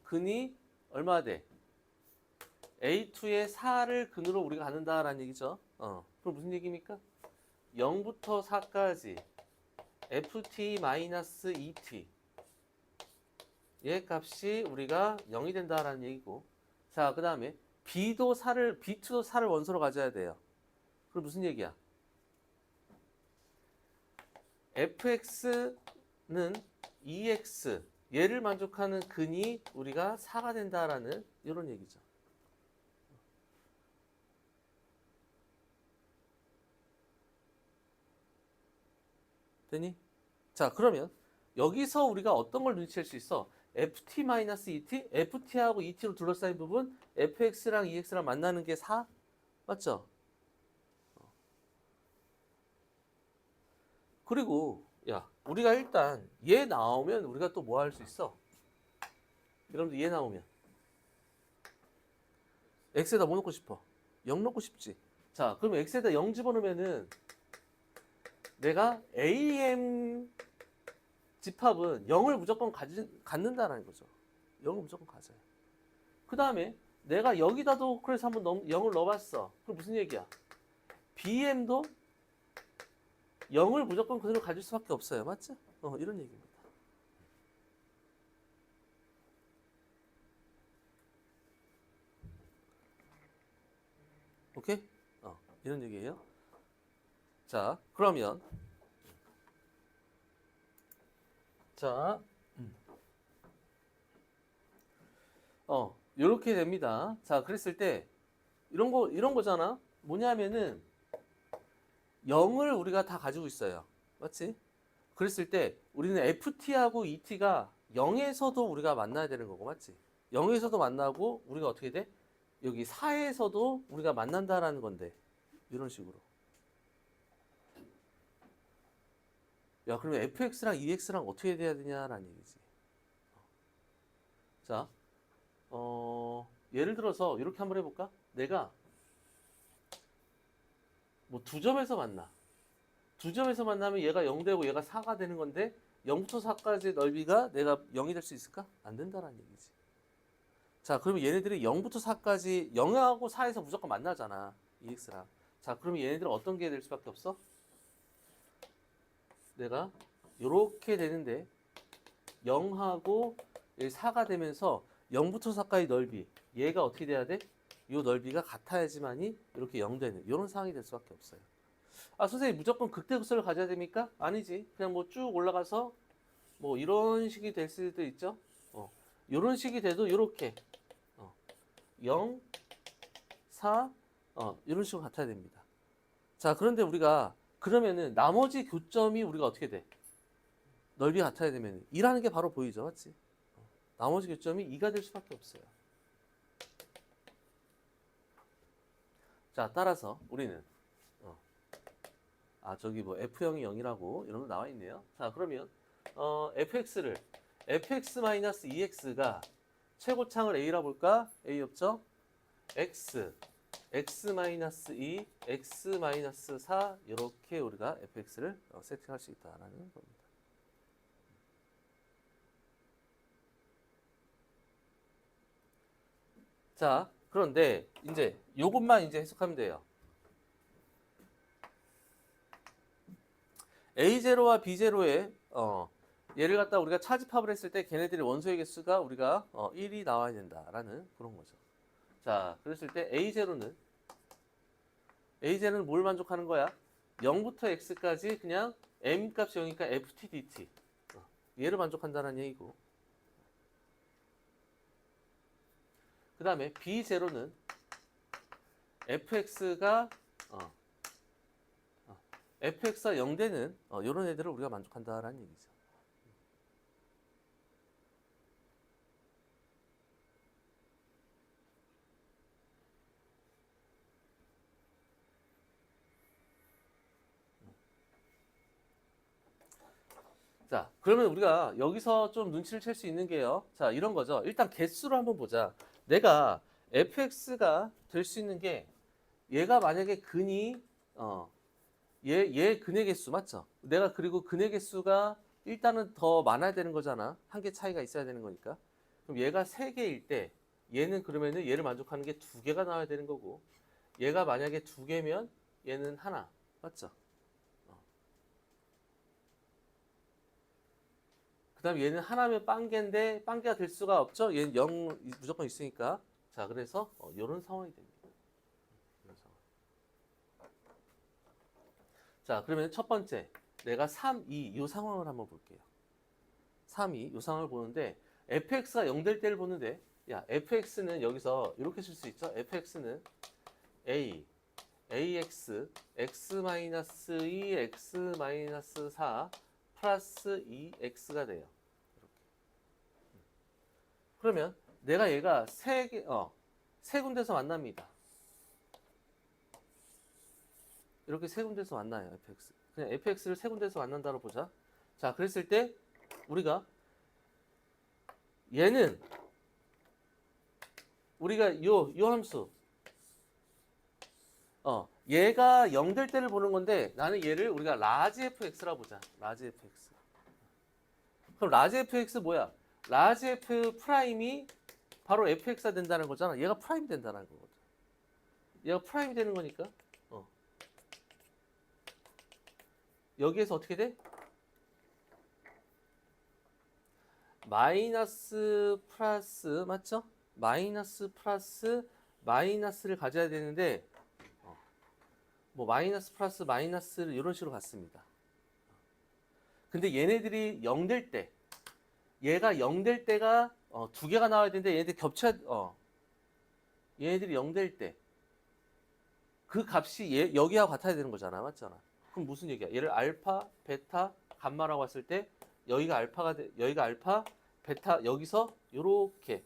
근이 얼마 돼? A2의 4를 근으로 우리가 갖는다라는 얘기죠. 그럼 무슨 얘기입니까? 0부터 4까지 FT-2T. 얘 값이 우리가 0이 된다라는 얘기고. 자, 그 다음에 B2도 4를 원소로 가져야 돼요. 그럼 무슨 얘기야? fx는 2x 얘를 만족하는 근이 우리가 4가 된다라는 이런 얘기죠. 되니? 자, 그러면 여기서 우리가 어떤 걸 눈치챌 수 있어? ft-et, ft하고 et로 둘러싸인 부분 fx랑 ex랑 만나는 게 4? 맞죠? 그리고 야, 우리가 일단 얘 나오면 우리가 또 뭐 할 수 있어? 여러분들 얘 나오면 x에다 뭐 넣고 싶어? 0 넣고 싶지. 자, 그럼 x에다 0 집어넣으면은 내가 am 집합은 0을 무조건 갖는다라는 거죠. 0을 무조건 가져요. 그 다음에 내가 여기다도 그래서 한번 0을 넣어봤어. 그럼 무슨 얘기야? BM도 0을 무조건 그대로 가질 수밖에 없어요. 맞죠? 이런 얘기입니다. 오케이? 이런 얘기예요. 자, 그러면 자, 요렇게 됩니다. 자, 그랬을 때 이런 거잖아. 뭐냐면은 0을 우리가 다 가지고 있어요. 맞지? 그랬을 때 우리는 FT하고 ET가 0에서도 우리가 만나야 되는 거고, 맞지? 0에서도 만나고 우리가 어떻게 돼? 여기 4에서도 우리가 만난다라는 건데, 이런 식으로. 야, 그러면 fx랑 ex랑 어떻게 돼야 되냐라는 얘기지. 자, 예를 들어서 이렇게 한번 해볼까? 내가 뭐 두 점에서 만나. 두 점에서 만나면 얘가 0 되고 얘가 4가 되는 건데 0부터 4까지의 넓이가 내가 0이 될 수 있을까? 안 된다라는 얘기지. 자, 그러면 얘네들이 0부터 4까지 0하고 4에서 무조건 만나잖아. EX랑. 자, 그러면 얘네들은 어떤 게 될 수밖에 없어? 내가 요렇게 되는데 0하고 4가 되면서 0부터 4까지 넓이 얘가 어떻게 돼야 돼? 요 넓이가 같아야지만이 이렇게 0 되는 이런 상황이 될 수밖에 없어요. 아, 선생님 무조건 극대극소를 가져야 됩니까? 아니지. 그냥 뭐 쭉 올라가서 뭐 이런 식이 될 수도 있죠. 이런 식이 돼도 이렇게 0, 4 이런 식으로 같아야 됩니다. 자, 그런데 우리가 그러면은 나머지 교점이 우리가 어떻게 돼? 넓이 같아야 되면 2라는 게 바로 보이죠, 맞지? 나머지 교점이 2가 될 수밖에 없어요. 자, 따라서 우리는 저기 뭐 f형이 0이라고 이런 거 나와 있네요. 자, 그러면 fx를 fx-ex가 최고창을 a라 볼까? a 없죠? x, x-2, x-4 이렇게 우리가 fx를 세팅할 수 있다라는 겁니다. 자, 그런데 이제 요것만 이제 해석하면 돼요. A0와 B0의 얘를 갖다 우리가 차집합을 했을 때 걔네들의 원소의 개수가 우리가 1이 나와야 된다라는 그런 거죠. 자, 그랬을 때 A0는 뭘 만족하는 거야? 0부터 X까지 그냥 M 값이 0이니까 FT, DT 얘를 만족한다는 얘기고, 그 다음에 B0는 FX가 fx가 0 되는 이런 애들을 우리가 만족한다라는 얘기죠. 자, 그러면 우리가 여기서 좀 눈치를 챌 수 있는 게요. 자, 이런 거죠. 일단 개수로 한번 보자. 내가 fx가 될 수 있는 게 얘가 만약에 근이 얘 근의 개수 맞죠? 내가 그리고 근의 개수가 일단은 더 많아야 되는 거잖아. 한 개 차이가 있어야 되는 거니까. 그럼 얘가 3개일 때 얘는 그러면은 얘를 만족하는 게 2개가 나와야 되는 거고, 얘가 만약에 2개면 얘는 하나. 맞죠? 그 다음에 얘는 하나면 빵개인데 빵개가 될 수가 없죠? 얘는 0 무조건 있으니까. 자, 그래서 이런 상황이 됩니다. 이런 상황. 자, 그러면 첫 번째 내가 3, 2 이 상황을 한번 볼게요. 3, 2 이 상황을 보는데 fx가 0 될 때를 보는데, 야, fx는 여기서 이렇게 쓸 수 있죠? fx는 a, ax, x-2, x-4 플러스 2x가 돼요. 이렇게. 그러면 내가 얘가 세 군데서 만납니다. 이렇게 세 군데서 만나요, fx. 그냥 fx를 세 군데서 만난다고 보자. 자, 그랬을 때 우리가 얘는 우리가 요 함수 얘가 0 될 때를 보는 건데, 나는 얘를 우리가 라지 fx라 보자. 라지 fx. 그럼 라지 fx 뭐야? 라지 f 프라임이 바로 fx가 된다는 거잖아. 얘가 프라임 된다는 거거든. 얘가 프라임이 되는 거니까. 여기에서 어떻게 돼? 마이너스 플러스 맞죠? 마이너스 플러스 마이너스를 가져야 되는데 뭐 마이너스 플러스 마이너스를 이런 식으로 갔습니다. 근데 얘네들이 0 될 때 얘가 0 될 때가 두 개가 나와야 되는데 얘네들 겹쳐야 얘네들이 0 될 때 그 값이 여기하고 같아야 되는 거잖아. 맞잖아. 그럼 무슨 얘기야? 얘를 알파, 베타, 감마라고 했을 때 여기가 알파가 여기가 알파, 베타 여기서 요렇게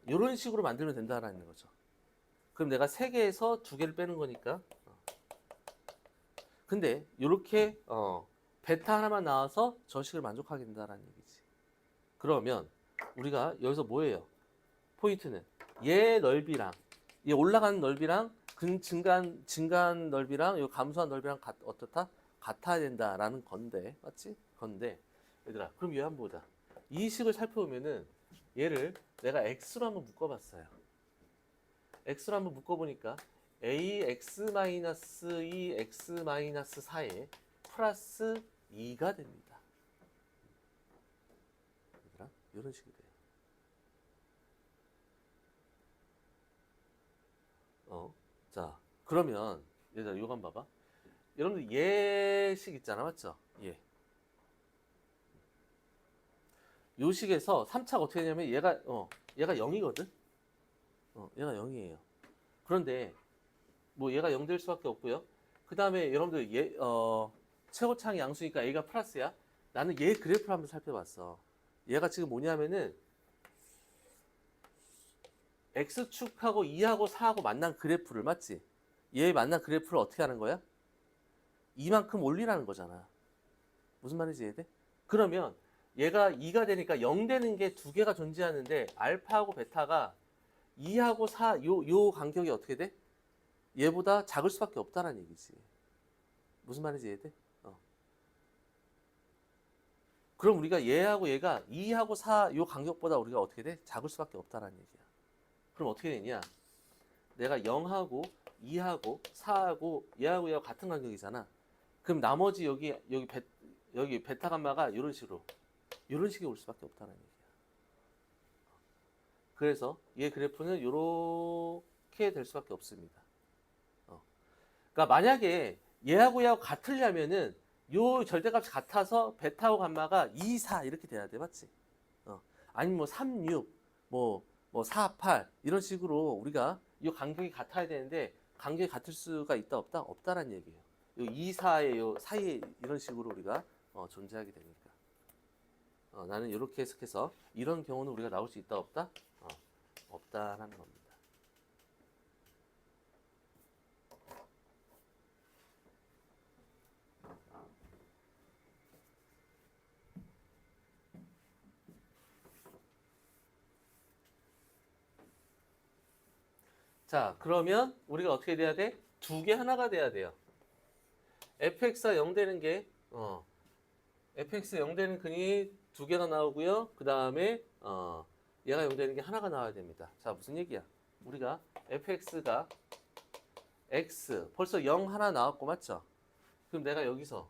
요런 식으로 만들면 된다라는 거죠. 그럼 내가 3개에서 2개를 빼는 거니까. 근데 요렇게 베타 하나만 나와서 저 식을 만족하게 된다라는 얘기지. 그러면 우리가 여기서 뭐예요? 포인트는 얘 넓이랑 얘 올라가는 넓이랑 증가한 넓이랑 요 감소한 넓이랑 어떻다? 같아야 된다라는 건데, 맞지? 건데 얘들아, 그럼 얘 한번 보자. 이 식을 살펴보면은 얘를 내가 x로 한번 묶어봤어요. x로 한번 묶어보니까 ax-2 x-4에 플러스 2가 됩니다. 얘들아, 이런 식이 돼요. 자, 그러면 얘들아 이거 한번 봐봐. 여러분들 얘식 있잖아, 맞죠? 얘. 요 식에서 3차가 어떻게 되냐면 얘가 0이거든. 얘가 0이에요. 그런데 뭐 얘가 0 될 수밖에 없고요. 그 다음에 여러분들 최고차항 양수니까 a가 플러스야. 나는 얘 그래프를 한번 살펴봤어. 얘가 지금 뭐냐면은 x축하고 2하고 4하고 만난 그래프를, 맞지? 얘 만난 그래프를 어떻게 하는 거야? 이만큼 올리라는 거잖아. 무슨 말인지 이해돼? 그러면 얘가 2가 되니까 0 되는 게 두 개가 존재하는데 알파하고 베타가 2하고 4, 요 간격이 어떻게 돼? 얘보다 작을 수밖에 없다는 얘기지. 무슨 말인지 이해돼? 그럼 우리가 얘하고 얘가 2하고 4 요 간격보다 우리가 어떻게 돼? 작을 수밖에 없다는 얘기야. 그럼 어떻게 되냐? 내가 0하고 2하고 4하고 얘하고 얘하고 같은 간격이잖아. 그럼 나머지 여기 베타 감마가 이런 식으로 이런 식이 올 수밖에 없다는 얘기야. 그래서 얘 그래프는 이렇게 될 수밖에 없습니다. 그러니까 만약에 얘하고 얘하고 같으려면은 요 절대값이 같아서 베타하고 감마가 2, 4 이렇게 돼야 돼, 맞지? 아니면 뭐 3, 6, 뭐 4, 8 이런 식으로 우리가 이 간격이 같아야 되는데 간격이 같을 수가 있다 없다? 없다라는 얘기예요. 요 2, 4의 요 사이에 이런 식으로 우리가 존재하게 되니까 나는 이렇게 해석해서 이런 경우는 우리가 나올 수 있다 없다? 없다라는 겁니다. 자, 그러면 우리가 어떻게 돼야 돼? 두 개 하나가 돼야 돼요. fx가 0 되는 게 fx 0 되는 근이 두 개가 나오고요. 그 다음에 얘가 0 되는 게 하나가 나와야 됩니다. 자, 무슨 얘기야? 우리가 fx가 x 벌써 0 하나 나왔고, 맞죠? 그럼 내가 여기서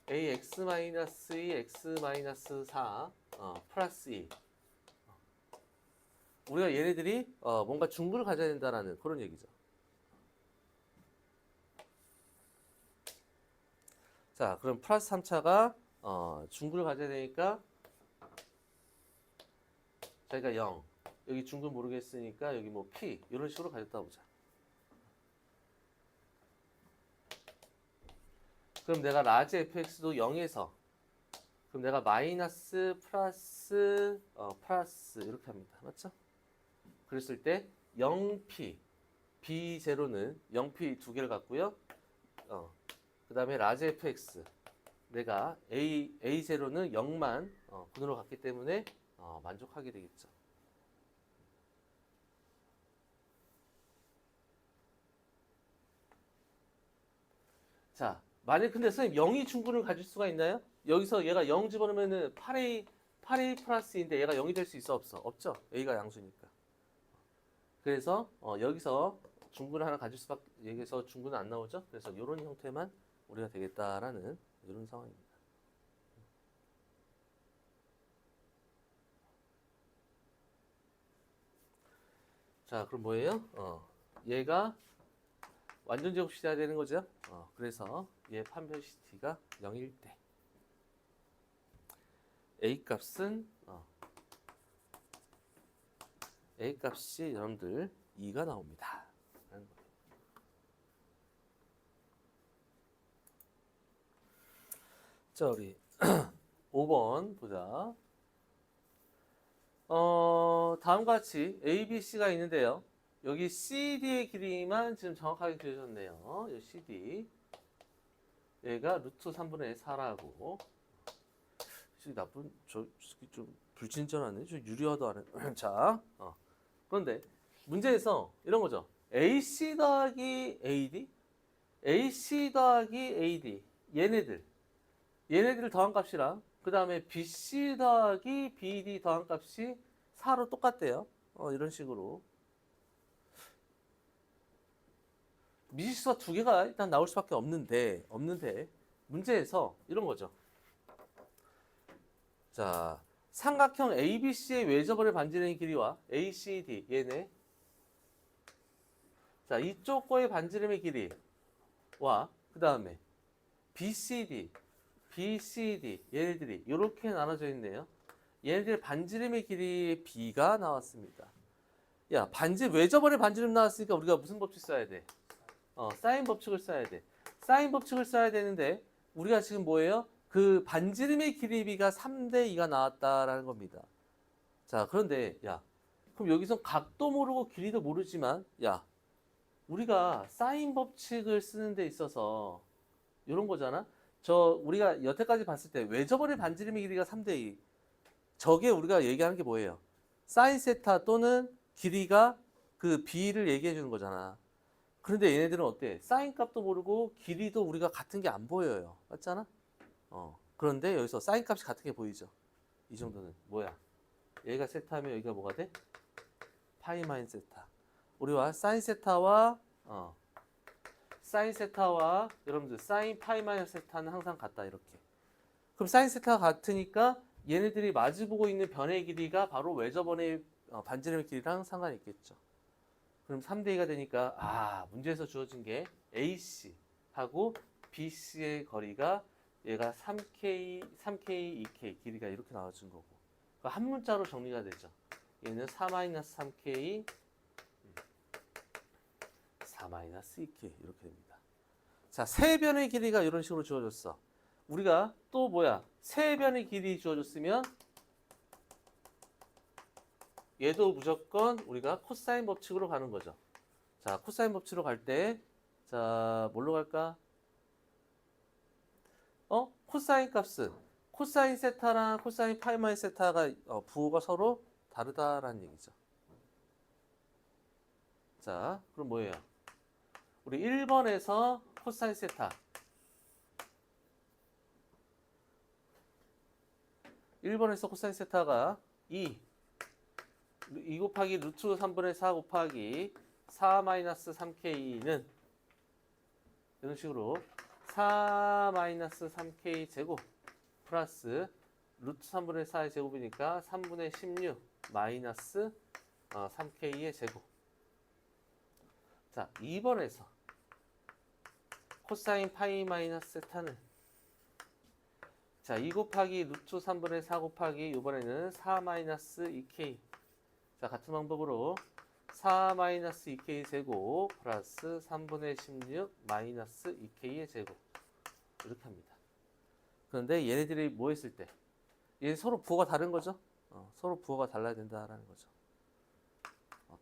ax-2 x-4 플러스 2 우리가 얘네들이 뭔가 중구를 가져야 된다는 그런 얘기죠. 자, 그럼 플러스 3차가 중구를 가져야 되니까 저희가 0 여기 중구 모르겠으니까 여기 뭐 p 이런 식으로 가졌다 보자. 그럼 내가 라지 fx도 0에서 그럼 내가 마이너스 플러스 플러스 이렇게 합니다. 맞죠? 그랬을 때 0p b0는 0p 두 개를 갖고요. 그 다음에 라지 fx 내가 a0는 0만 분으로 갔기 때문에 만족하게 되겠죠. 자, 만약 근데 선생님 0이 중근을 가질 수가 있나요? 여기서 얘가 0 집어넣으면은 8A 플러스인데 얘가 0이 될 수 있어 없어? 없죠. A가 양수니까. 그래서 여기서 중근을 하나 가질 수밖에 여기서 중근은 안 나오죠. 그래서 이런 형태만 우리가 되겠다라는 이런 상황입니다. 자, 그럼 뭐예요? 얘가 완전 제곱시켜야 되는 거죠. 그래서 얘 판별시티가 0일 때 A 값은 A 값이 여러분들 2가 나옵니다. 라는 거예요. 자, 우리 5번 보자. 다음과 같이 A, B, C가 있는데요. 여기 CD의 길이만 지금 정확하게 그려졌네요. 이 CD. 얘가 루트 3분의 4라고. 나쁜, 좀 불친절하네. 저 유리화도 안 해. 자, 그런데 문제에서 이런 거죠. AC 더하기 AD, AC 더하기 AD. 얘네들 더한 값이랑 그 다음에 BC 더하기 BD 더한 값이 4로 똑같대요. 이런 식으로. 미지수가 두 개가 일단 나올 수밖에 없는데 문제에서 이런 거죠. 자, 삼각형 ABC의 외접원의 반지름의 길이와 ACD 얘네. 자, 이쪽 거의 반지름의 길이와 그 다음에 BCD 얘네들이 이렇게 나눠져 있네요. 얘네들 반지름의 길이의 B가 나왔습니다. 야, 외접원의 반지름 나왔으니까 우리가 무슨 법칙 써야 돼? 사인 법칙을 써야 돼. 사인 법칙을 써야 되는데 우리가 지금 뭐예요? 그 반지름의 길이 B가 3대 2가 나왔다라는 겁니다. 자, 그런데 야, 그럼 여기서 각도 모르고 길이도 모르지만 야, 우리가 사인 법칙을 쓰는 데 있어서 이런 거잖아. 우리가 여태까지 봤을 때 외접원의 반지름의 길이가 3대 2. 저게 우리가 얘기하는 게 뭐예요? 사인 세타 또는 길이가 그 B를 얘기해 주는 거잖아. 그런데 얘네들은 어때? 사인 값도 모르고 길이도 우리가 같은 게 안 보여요. 맞잖아? 그런데 여기서 사인 값이 같은 게 보이죠? 이 정도는 뭐야? 얘가 세타면 여기가 뭐가 돼? 파이 마인 세타. 우리와 사인 세타와 여러분들 사인 파이 마이너 세타는 항상 같다 이렇게. 그럼 사인 세타가 같으니까 얘네들이 마주보고 있는 변의 길이가 바로 외접원의 반지름의 길이랑 상관이 있겠죠. 그럼 3대2가 되니까 문제에서 주어진 게 AC하고 BC의 거리가 얘가 3K, 2K 길이가 이렇게 나와준 거고. 그러니까 한 문자로 정리가 되죠. 얘는 4-3K, 4-2K 이렇게 됩니다. 자, 세 변의 길이가 이런 식으로 주어졌어. 우리가 또 뭐야? 세 변의 길이 주어졌으면 얘도 무조건 우리가 코사인 법칙으로 가는 거죠. 자, 코사인 법칙으로 갈 때, 자, 뭘로 갈까? 코사인 값은 코사인 세타랑 코사인 파이마인 세타가 부호가 서로 다르다라는 얘기죠. 자, 그럼 뭐예요? 우리 1번에서 코사인 세타. 1번에서 코사인 세타가 2 곱하기 루트 3분의 4 곱하기 4-3K는 이런 식으로 4-3K 제곱 플러스 루트 3분의 4의 제곱이니까 3분의 16 마이너스 3K의 제곱. 자, 2번에서 코사인 파이 마이너스 세타는 자, 2 곱하기 루트 3분의 4 곱하기 이번에는 4-2K. 자, 같은 방법으로 4-2K 제곱 플러스 3분의 16 마이너스 2K의 제곱 이렇게 합니다. 그런데 얘네들이 뭐 했을 때 얘 서로 부호가 다른 거죠? 서로 부호가 달라야 된다라는 거죠.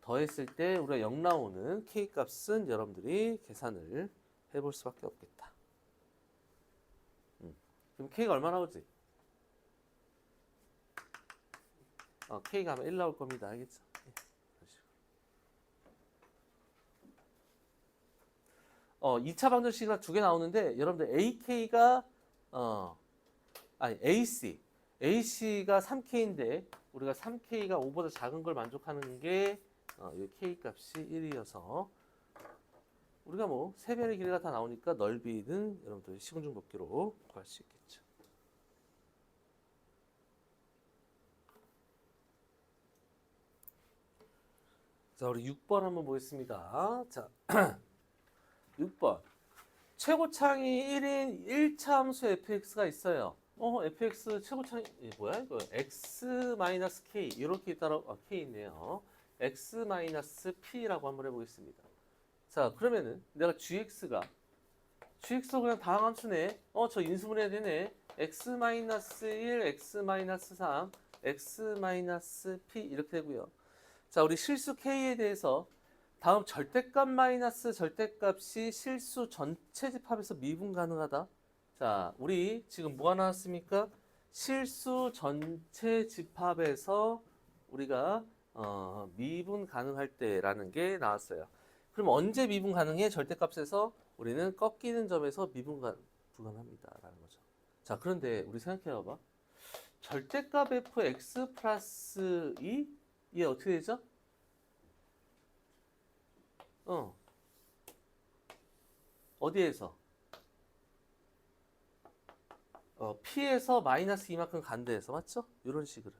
더했을 때 우리가 0 나오는 K 값은 여러분들이 계산을 해볼 수밖에 없겠다. 그럼 K가 얼마 나오지? K가 아마 1 나올 겁니다. 알겠죠? 2차 방정식이가 두 개 나오는데 여러분들 AK가 AC가 3K인데 우리가 3K가 5보다 작은 걸 만족하는 게 이 K 값이 1이어서 우리가 뭐 세 변의 길이가 다 나오니까 넓이는 여러분들 시군중 높기로 구할 수 있겠죠. 자, 우리 6번 한번 보겠습니다. 자, 6번. 최고창이 1인 1차 함수 fx가 있어요. fx 최고창이 뭐야 이거? x-k 이렇게 있다라고 k 있네요. x-p라고 한번 해보겠습니다. 자, 그러면은 내가 gx가 그냥 다항함수네. 저 인수분해 되네. x-1, x-3, x-p 이렇게 되고요. 자, 우리 실수 k에 대해서 다음 절대값 마이너스 절대값이 실수 전체 집합에서 미분 가능하다. 자, 우리 지금 뭐가 나왔습니까? 실수 전체 집합에서 우리가 미분 가능할 때라는 게 나왔어요. 그럼 언제 미분 가능해? 절대값에서 우리는 꺾이는 점에서 미분 불가능합니다라는 거죠. 자, 그런데 우리 생각해 봐봐. 절대값 fx 플러스 2 이게 어떻게 되죠? 어디에서? P에서 마이너스 이만큼 간대에서 맞죠? 이런 식으로.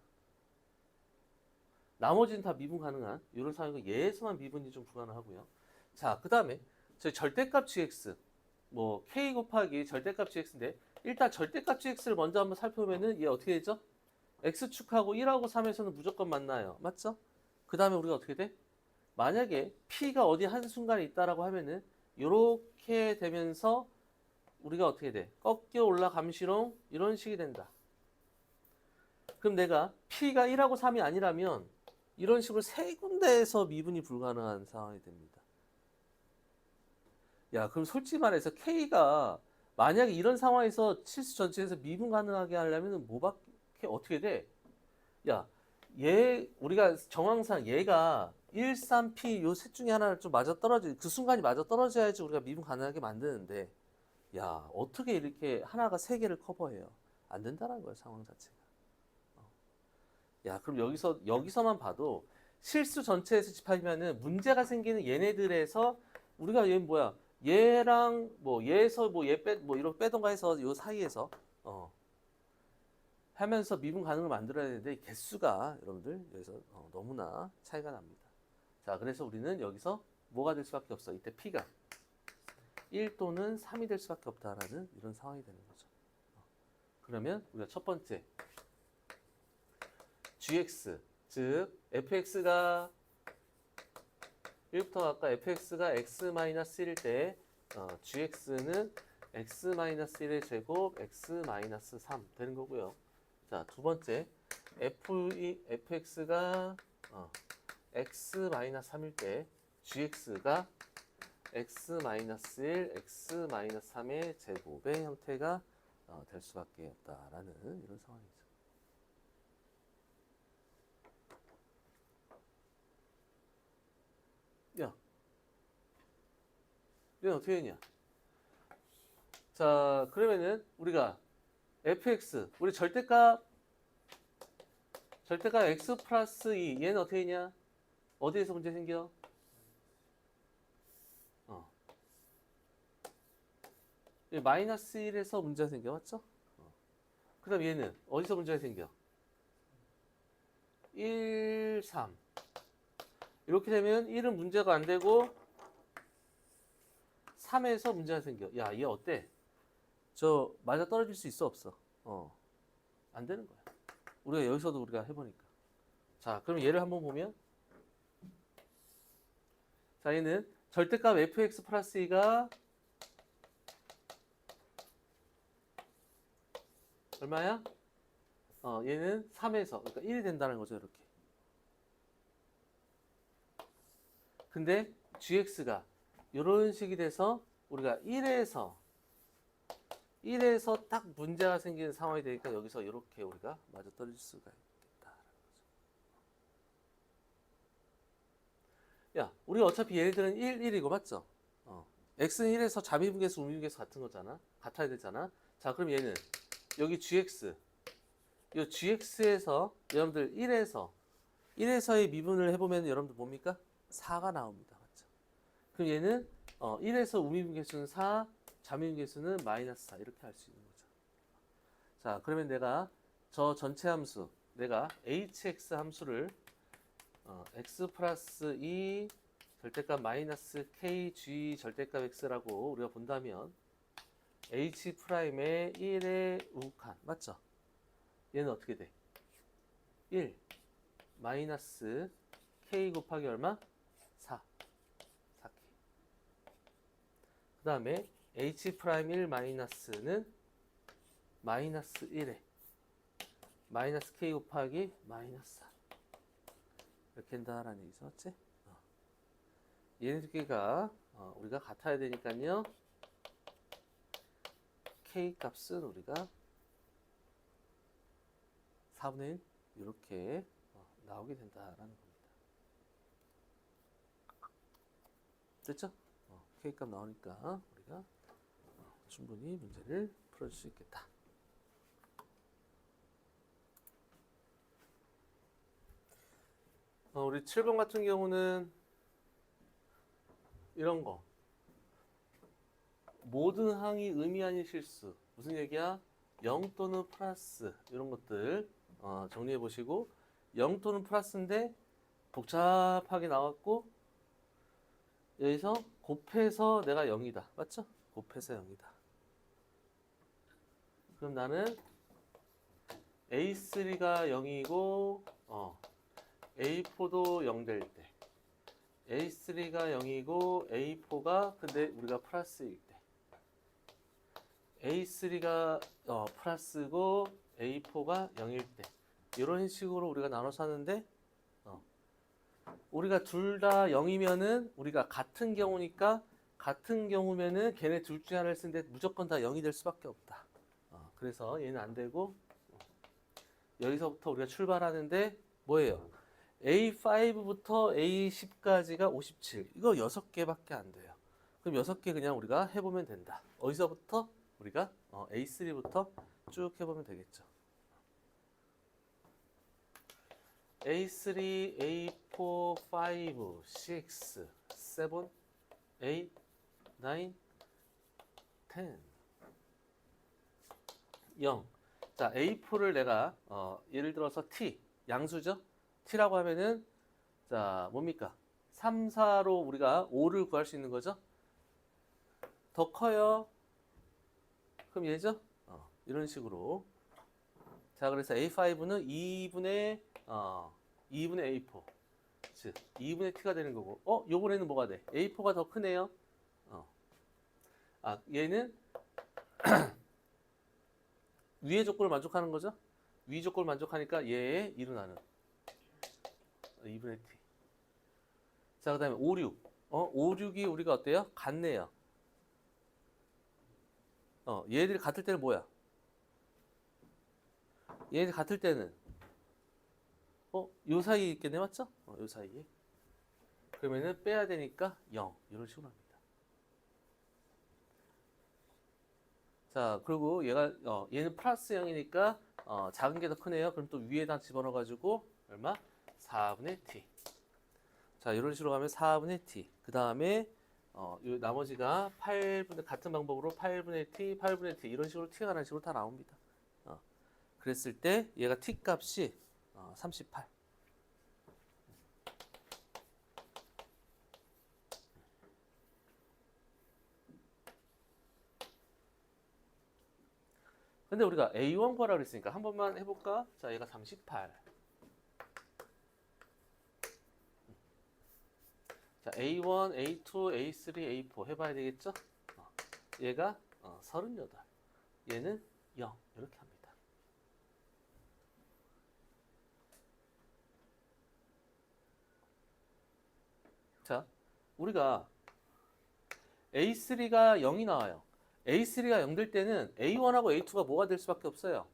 나머지는 다 미분 가능한 이런 상황이고 얘에서만 미분이 좀 불가능하고요. 자, 그 다음에 저희 절대값 gx 뭐 k 곱하기 절대값 gx인데 일단 절대값 gx를 먼저 한번 살펴보면은 얘 어떻게 되죠? x축하고 1하고 3에서는 무조건 만나요. 맞죠? 그 다음에 우리가 어떻게 돼? 만약에 P가 어디 한순간에 있다라고 하면은 이렇게 되면서 우리가 어떻게 돼? 꺾여 올라감시롱 이런 식이 된다. 그럼 내가 P가 1하고 3이 아니라면 이런 식으로 세 군데에서 미분이 불가능한 상황이 됩니다. 야, 그럼 솔직히 말해서 K가 만약에 이런 상황에서 실수 전체에서 미분 가능하게 하려면 뭐밖에 어떻게 돼? 야, 우리가 정황상 얘가 1, 3, P 요 셋 중에 하나를 좀 맞아 떨어지 그 순간이 맞아 떨어져야지 우리가 미분 가능하게 만드는데 야, 어떻게 이렇게 하나가 세 개를 커버해요? 안 된다는 거야, 상황 자체가. 야, 그럼 여기서만 봐도 실수 전체에서 집합이면은 문제가 생기는 얘네들에서 우리가 얘 뭐야? 얘랑 뭐 얘에서 뭐 얘 뭐 이렇게 빼던가 해서 요 사이에서 하면서 미분 가능을 만들어야 되는데 개수가 여러분들 여기서 너무나 차이가 납니다. 자, 그래서 우리는 여기서 뭐가 될 수밖에 없어. 이때 P가 1 또는 3이 될 수밖에 없다라는 이런 상황이 되는 거죠. 그러면 우리가 첫 번째 gx 즉 fx가 1부터 아까 fx가 x-1일 때 gx는 x-1의 제곱 x-3 되는 거고요. 자, 두 번째 fx가 x-3일 때 gx가 x-1, x-3의 제곱의 형태가 될 수밖에 없다라는 이런 상황이죠. 야, 얘는 어떻게 되냐? 자, 그러면은 우리가 fx 우리 절대값 x 플러스 2 얘는 어떻게 되냐? 어디에서 문제 생겨? 마이너스 1에서 문제가 생겨 맞죠? 그 다음 얘는 어디서 문제가 생겨? 1, 3 이렇게 되면 1은 문제가 안 되고 3에서 문제가 생겨. 야, 얘 어때? 저 맞아 떨어질 수 있어 없어? 안 되는 거야. 우리가 여기서도 우리가 해보니까. 자, 그럼 얘를 한번 보면 자, 얘는 절대값 fx 플러스 2가 얼마야? 얘는 3에서 그러니까 1이 된다는 거죠, 이렇게. 근데 gx가 이런 식이 돼서 우리가 1에서 딱 문제가 생기는 상황이 되니까 여기서 이렇게 우리가 맞아 떨어질 수가 있겠다라는 거죠. 야, 우리가 어차피 얘네들은 1, 1이고 맞죠? x는 1에서 자미분계수, 우미분계수 같은 거잖아. 같아야 되잖아. 자, 그럼 얘는 여기 gx, 이 gx에서 여러분들 1에서의 미분을 해보면 여러분들 뭡니까? 4가 나옵니다. 맞죠? 그럼 얘는 1에서 우미분계수는 4, 자미분계수는 마이너스 4 이렇게 할 수 있는 거죠. 자, 그러면 내가 저 전체 함수, 내가 hx 함수를 x 플러스 2 절대값 마이너스 kg 절대값 x라고 우리가 본다면 h 프라임의 1의 우극한 맞죠? 얘는 어떻게 돼? 1 마이너스 k 곱하기 얼마? 4 4k. 그 다음에 h 프라임 1 마이너스는 마이너스 1에 마이너스 k 곱하기 마이너스 4 이렇게 한다라는 얘기죠. 맞지? 얘네 두 개가 우리가 같아야 되니까요. k 값은 우리가 4분의 1 이렇게 나오게 된다라는 겁니다. 됐죠? k 값 나오니까 우리가 충분히 문제를 풀어줄 수 있겠다. 우리 7번 같은 경우는 이런 거. 모든 항이 의미 아닌 실수. 무슨 얘기야? 0 또는 플러스 이런 것들 정리해 보시고 0 또는 플러스인데 복잡하게 나왔고 여기서 곱해서 내가 0이다. 맞죠? 곱해서 0이다. 그럼 나는 A3가 0이고 A4도 0 될 때 A3가 0이고 A4가 근데 우리가 플러스일 때 A3가 플러스고 A4가 0일 때 이런 식으로 우리가 나눠서 하는데 우리가 둘 다 0이면은 우리가 같은 경우니까 같은 경우면은 걔네 둘 중에 하나를 쓰는데 무조건 다 0이 될 수밖에 없다. 그래서 얘는 안 되고 여기서부터 우리가 출발하는데 뭐예요? A5부터 A10까지가 57. 이거 6개밖에 안 돼요. 그럼 6개 그냥 우리가 해보면 된다. 어디서부터? 우리가 A3부터 쭉 해보면 되겠죠. A3, A4, 5, 6, 7, 8, 9, 10 0. 자, A4를 내가 예를 들어서 T 양수죠? T라고 하면은 자, 뭡니까? 3, 4로 우리가 5를 구할 수 있는 거죠? 더 커요. 그럼 얘죠? 이런 식으로. 자, 그래서 A5는 2분의 A4. 즉, 2분의 T가 되는 거고. 요번에는 뭐가 돼? A4가 더 크네요. 얘는 위의 조건을 만족하는 거죠? 위 조건을 만족하니까 얘의 1은 나는 2분의 T. 자, 그 다음에 5, 6. 5, 6이 우리가 어때요? 같네요. 얘들이 같을 때는 뭐야? 얘들이 같을 때는 요 사이에 있겠네, 맞죠? 요 사이에. 그러면은 빼야 되니까 0. 이런 식으로 합니다. 자, 그리고 얘는 플러스 0이니까 작은 게 더 크네요. 그럼 또 위에다 집어넣어가지고 얼마? 4분의 T. 자, 이런 식으로 가면 4분의 T. 그 다음에 요 나머지가 8분의 같은 방법으로 8분의 T, 8분의 T 이런 식으로 T가 가는 식으로 다 나옵니다. 그랬을 때 얘가 T 값이 38. 근데 우리가 A1 구하라 그랬으니까 한 번만 해볼까? 자, 얘가 38. 자, A1, A2, A3, A4 해봐야 되겠죠? 얘가 38. 얘는 0. 이렇게 합니다. 자, 우리가 A3가 0이 나와요. A3가 0 될 때는 A1하고 A2가 뭐가 될 수밖에 없어요?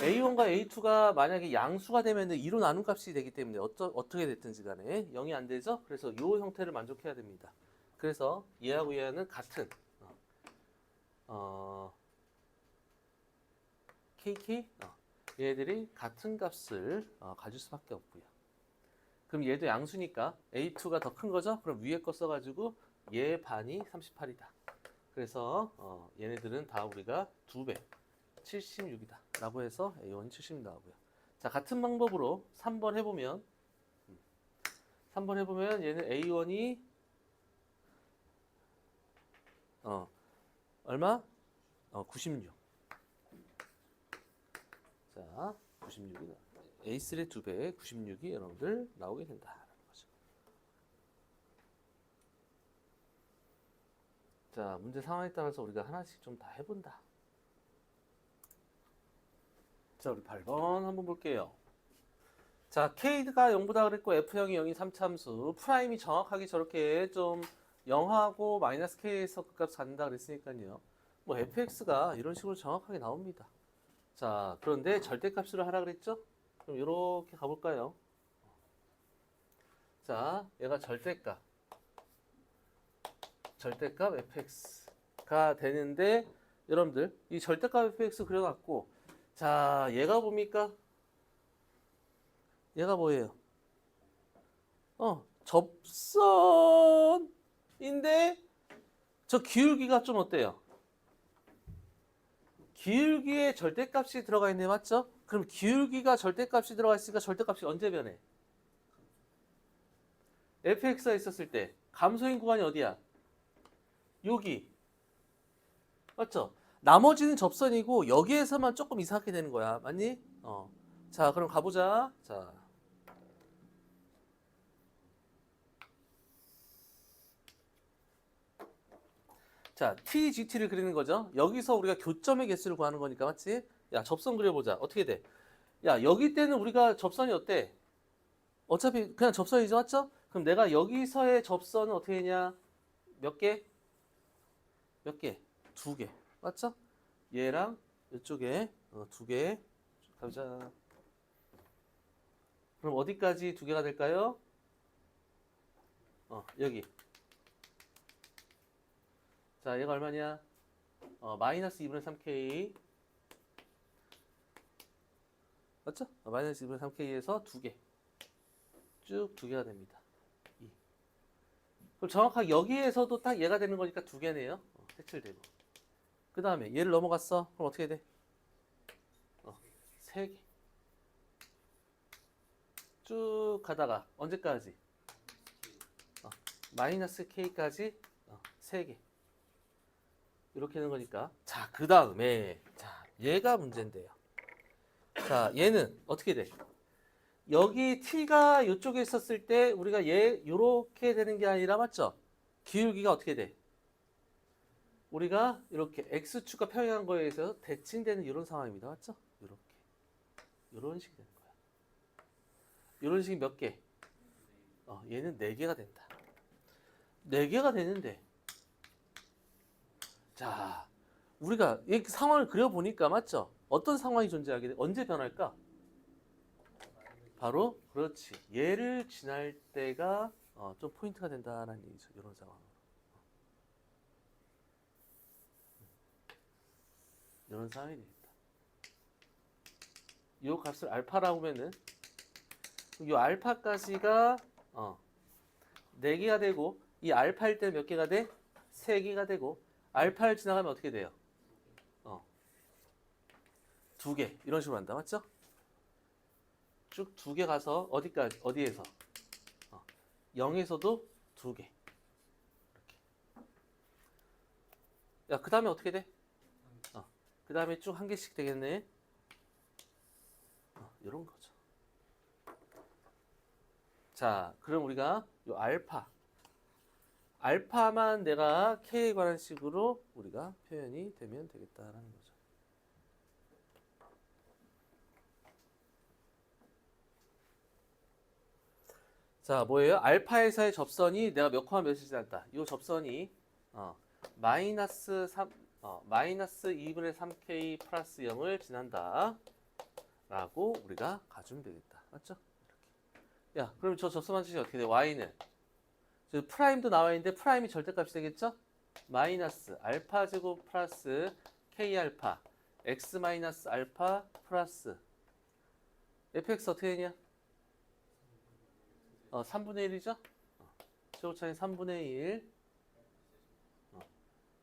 A1과 A2가 만약에 양수가 되면 2로 나눈 값이 되기 때문에 어떻게 됐든지 간에 0이 안 되죠? 그래서 이 형태를 만족해야 됩니다. 그래서 얘하고 얘는 같은 KK 얘들이 같은 값을 가질 수밖에 없고요. 그럼 얘도 양수니까 A2가 더 큰 거죠? 그럼 위에 거 써가지고 얘 반이 38이다. 그래서 얘네들은 다 우리가 2배 76이다 라고 해서 A1이 70 나오고요. 자, 같은 방법으로 3번 해보면 얘는 A1이 얼마? 96. 자, 96이 A3의 2배 96이 여러분들 나오게 된다라는 거죠. 자, 문제 상황에 따라서 우리가 하나씩 좀 다 해본다. 자, 우리 8번 한번 볼게요. 자, K가 0보다 그랬고 F형이 0이 3참수 프라임이 정확하게 저렇게 좀 0하고 마이너스 K에서 그 값 갖는다 그랬으니까요. 뭐 fx가 이런 식으로 정확하게 나옵니다. 자, 그런데 절대값으로 하라 그랬죠? 그럼 이렇게 가볼까요? 자, 얘가 절대값 fx가 되는데 여러분들 이 절대값 fx 그려갖고 자, 얘가 뭡니까? 얘가 뭐예요? 접선인데 저 기울기가 좀 어때요? 기울기에 절대값이 들어가 있네, 맞죠? 그럼 기울기가 절대값이 들어가 있으니까 절대값이 언제 변해? fx가 있었을 때 감소인 구간이 어디야? 여기, 맞죠? 나머지는 접선이고 여기에서만 조금 이상하게 되는 거야, 맞니? 자, 그럼 가보자. 자, TGT를 그리는 거죠. 여기서 우리가 교점의 개수를 구하는 거니까, 맞지? 야, 접선 그려보자. 어떻게 돼? 야, 여기 때는 우리가 접선이 어때? 어차피 그냥 접선이죠, 맞죠? 그럼 내가 여기서의 접선은 어떻게 했냐? 몇 개? 몇 개? 2개. 맞죠? 얘랑 이쪽에 2개. 가보자. 그럼 어디까지 2개가 될까요? 여기. 자, 얘가 얼마냐? 마이너스 2분의 3k. 맞죠? 마이너스 2분의 3k에서 2개. 쭉 2개가 됩니다. 2. 그럼 정확하게 여기에서도 딱 얘가 되는 거니까 2개네요. 색칠되고. 그 다음에 얘를 넘어갔어. 그럼 어떻게 돼? 3개. 쭉 가다가 언제까지? 마이너스 k까지 3개. 이렇게 하는 거니까. 자, 그 다음에 자, 얘가 문제인데요. 자, 얘는 어떻게 돼? 여기 t가 이쪽에 있었을 때 우리가 얘 요렇게 되는 게 아니라 맞죠? 기울기가 어떻게 돼? 우리가 이렇게 x축과 평행한 거에 의해서 대칭되는 이런 상황입니다. 맞죠? 이렇게. 이런 식이 되는 거야. 이런 식이 몇 개? 얘는 4개가 된다. 4개가 되는데 자, 우리가 이 상황을 그려보니까 맞죠? 어떤 상황이 존재하게 돼? 언제 변할까? 바로 그렇지. 얘를 지날 때가 좀 포인트가 된다는 얘기죠. 이런 상황으로. 이런 상황이 되겠다. 이 값을 알파라고 하면은 이 알파까지가 4개가 되고 이 알파일 때 몇 개가 돼? 3개가 되고 알파를 지나가면 어떻게 돼요? 2개 이런 식으로 한다. 맞죠? 쭉 2개 가서 어디까지? 어디에서? 0에서도 2개. 이렇게. 야, 그 다음에 어떻게 돼? 그 다음에 쭉 한 개씩 되겠네. 이런 거죠. 자, 그럼 우리가 이 알파만 내가 k에 관한 식으로 우리가 표현이 되면 되겠다라는 거죠. 자, 뭐예요? 알파에서의 접선이 내가 몇 콤마 몇을 지났다. 이 접선이 마이너스 2분의 3k 플러스 0을 지난다. 라고 우리가 가주면 되겠다. 맞죠? 이렇게. 야, 그럼 저 접수방식이 어떻게 돼? y는 저 프라임도 나와 있는데 프라임이 절대값이 되겠죠? 마이너스 알파 제곱 플러스 k 알파 x 마이너스 알파 플러스 fx 어떻게 되냐? 3분의 1이죠? 최고차이 3분의 1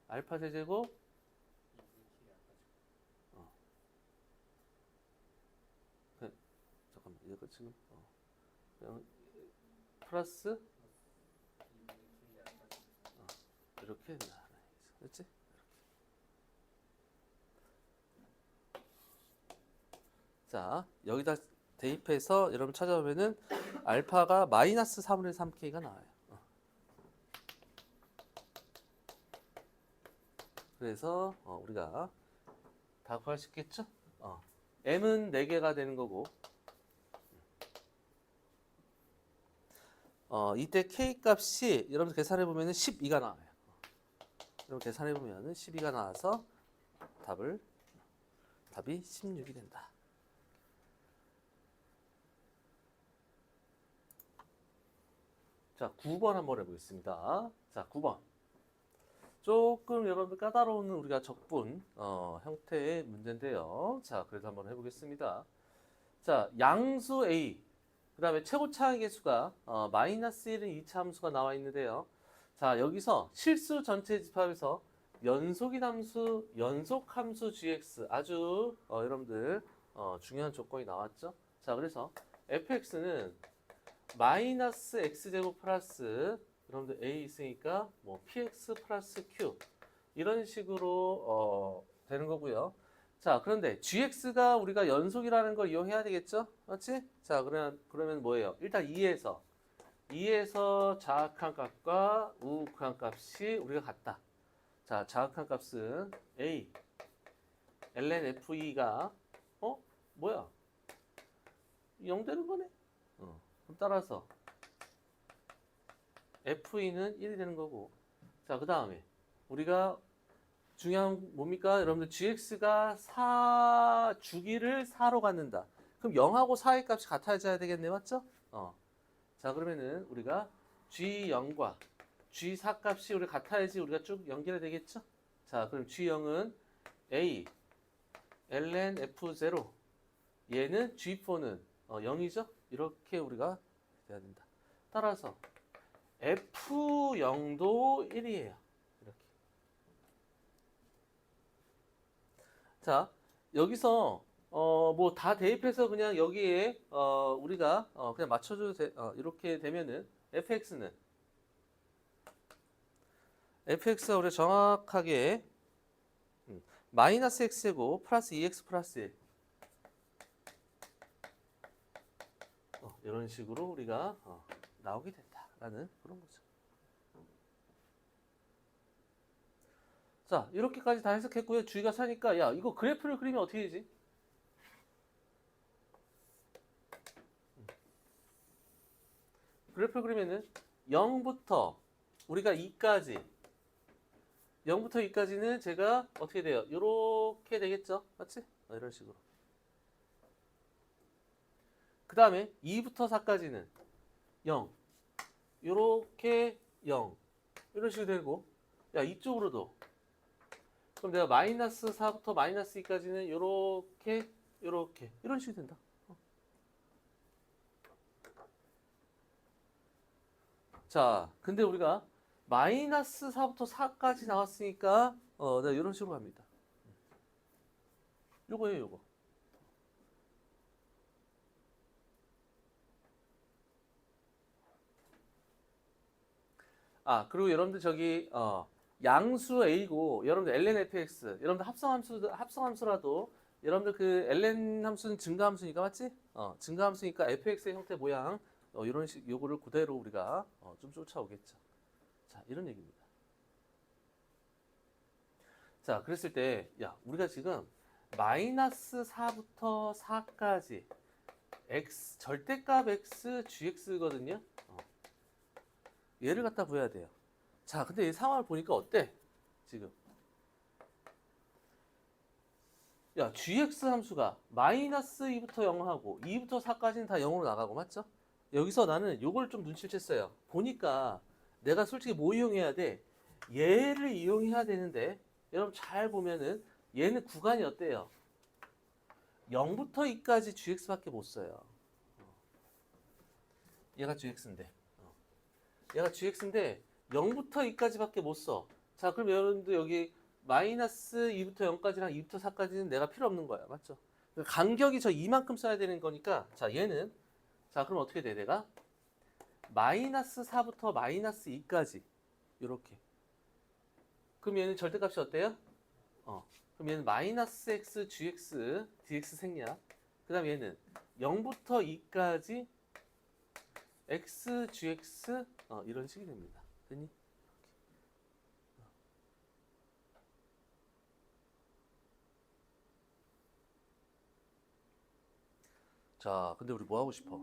알파 세제곱 잠깐만 이거 지금 플러스 이렇게 된다. 그렇지? 자, 여기다 대입해서 여러분 찾아보면은 알파가 마이너스 3분의 3k가 나와요. 그래서 우리가 다 구할 수 있겠죠? m은 4개가 되는 거고 이때 k 값이 여러분 계산해 보면은 12가 나와요. 여러분 계산해 보면은 12가 나와서 답이 16이 된다. 자, 9번 한번 해보겠습니다. 자, 9번. 조금 여러분들 까다로운 우리가 적분 형태의 문제인데요. 자, 그래서 한번 해보겠습니다. 자, 양수 A 그 다음에 최고차항 계수가 마이너스 1은 2차 함수가 나와 있는데요. 자, 여기서 실수 전체 집합에서 연속인 함수, 연속함수 gx 아주 여러분들 중요한 조건이 나왔죠. 자, 그래서 fx는 마이너스 x제곱 플러스 여러분들 a 있으니까 뭐 px 플러스 q 이런 식으로 되는 거고요. 자, 그런데 gx가 우리가 연속이라는 걸 이용해야 되겠죠? 맞지? 자, 그러면 뭐예요? 일단 2에서 자악한 값과 우극한 값이 우리가 같다. 자, 자악한 값은 a ln fe가 뭐야? 0 되는 거네? 그럼 따라서 fe는 1이 되는 거고. 자, 그 다음에 우리가 중요한 뭡니까? 여러분들 gx가 주기를 4로 갖는다. 그럼 0하고 4의 값이 같아져야 되겠네. 맞죠? 자, 그러면은 우리가 g0과 g4 값이 우리 같아야지 우리가 쭉 연결이 되겠죠? 자, 그럼 g0은 a ln f0 얘는 g4는 0이죠? 이렇게 우리가 돼야 된다. 따라서 f0도 1이에요. 이렇게. 자, 여기서 뭐 다 대입해서 그냥 여기에 우리가 그냥 맞춰줘도 이렇게 되면은 fx가 우리가 정확하게 마이너스 x제곱 플러스 2x 플러스 1 이런 식으로 우리가 나오게 된다라는 그런 거죠. 자, 이렇게까지 다 해석했고요. 주의가 사니까 야, 이거 그래프를 그리면 어떻게 되지? 그래프를 그리면은 0부터 우리가 2까지 0부터 2까지는 제가 어떻게 돼요? 이렇게 되겠죠? 맞지? 이런 식으로. 그 다음에 2부터 4까지는 0 이렇게 0 이런 식으로 되고 야, 이쪽으로도 그럼 내가 마이너스 4부터 마이너스 2까지는 이렇게 이런 식으로 된다. 자, 근데 우리가 마이너스 4부터 4까지 나왔으니까 내가 이런 식으로 갑니다. 요거예요, 요거. 아, 그리고 여러분들 저기 양수 A고 여러분들 ln(fx) 여러분들 합성함수라도 여러분들 그 ln 함수는 증가함수니까 맞지? 증가함수니까 fx의 형태 모양 이런 식 요거를 그대로 우리가 좀 쫓아오겠죠. 자, 이런 얘기입니다. 자, 그랬을 때 야, 우리가 지금 마이너스 4부터 4까지 x 절대값 x gx거든요. 얘를 갖다 구해야 돼요. 자, 근데 이 상황을 보니까 어때? 지금 야, gx 함수가 마이너스 2부터 0하고 2부터 4까지는 다 0으로 나가고 맞죠? 여기서 나는 요걸 좀 눈치를 챘어요. 보니까 내가 솔직히 뭐 이용해야 돼? 얘를 이용해야 되는데 여러분 잘 보면은 얘는 구간이 어때요? 0부터 2까지 gx밖에 못 써요. 얘가 gx인데 얘가 gx인데 0부터 2까지밖에 못 써. 자, 그럼 여러분도 여기 마이너스 2부터 0까지랑 2부터 4까지는 내가 필요 없는 거야. 맞죠? 간격이 저 이만큼 써야 되는 거니까 자, 얘는 자, 그럼 어떻게 돼? 내가 마이너스 4부터 마이너스 2까지 이렇게. 그럼 얘는 절대값이 어때요? 그럼 얘는 마이너스 x gx dx 생략. 그 다음 얘는 0부터 2까지 x gx 이런 식이 됩니다. 됐니? 자, 근데 우리 뭐 하고 싶어?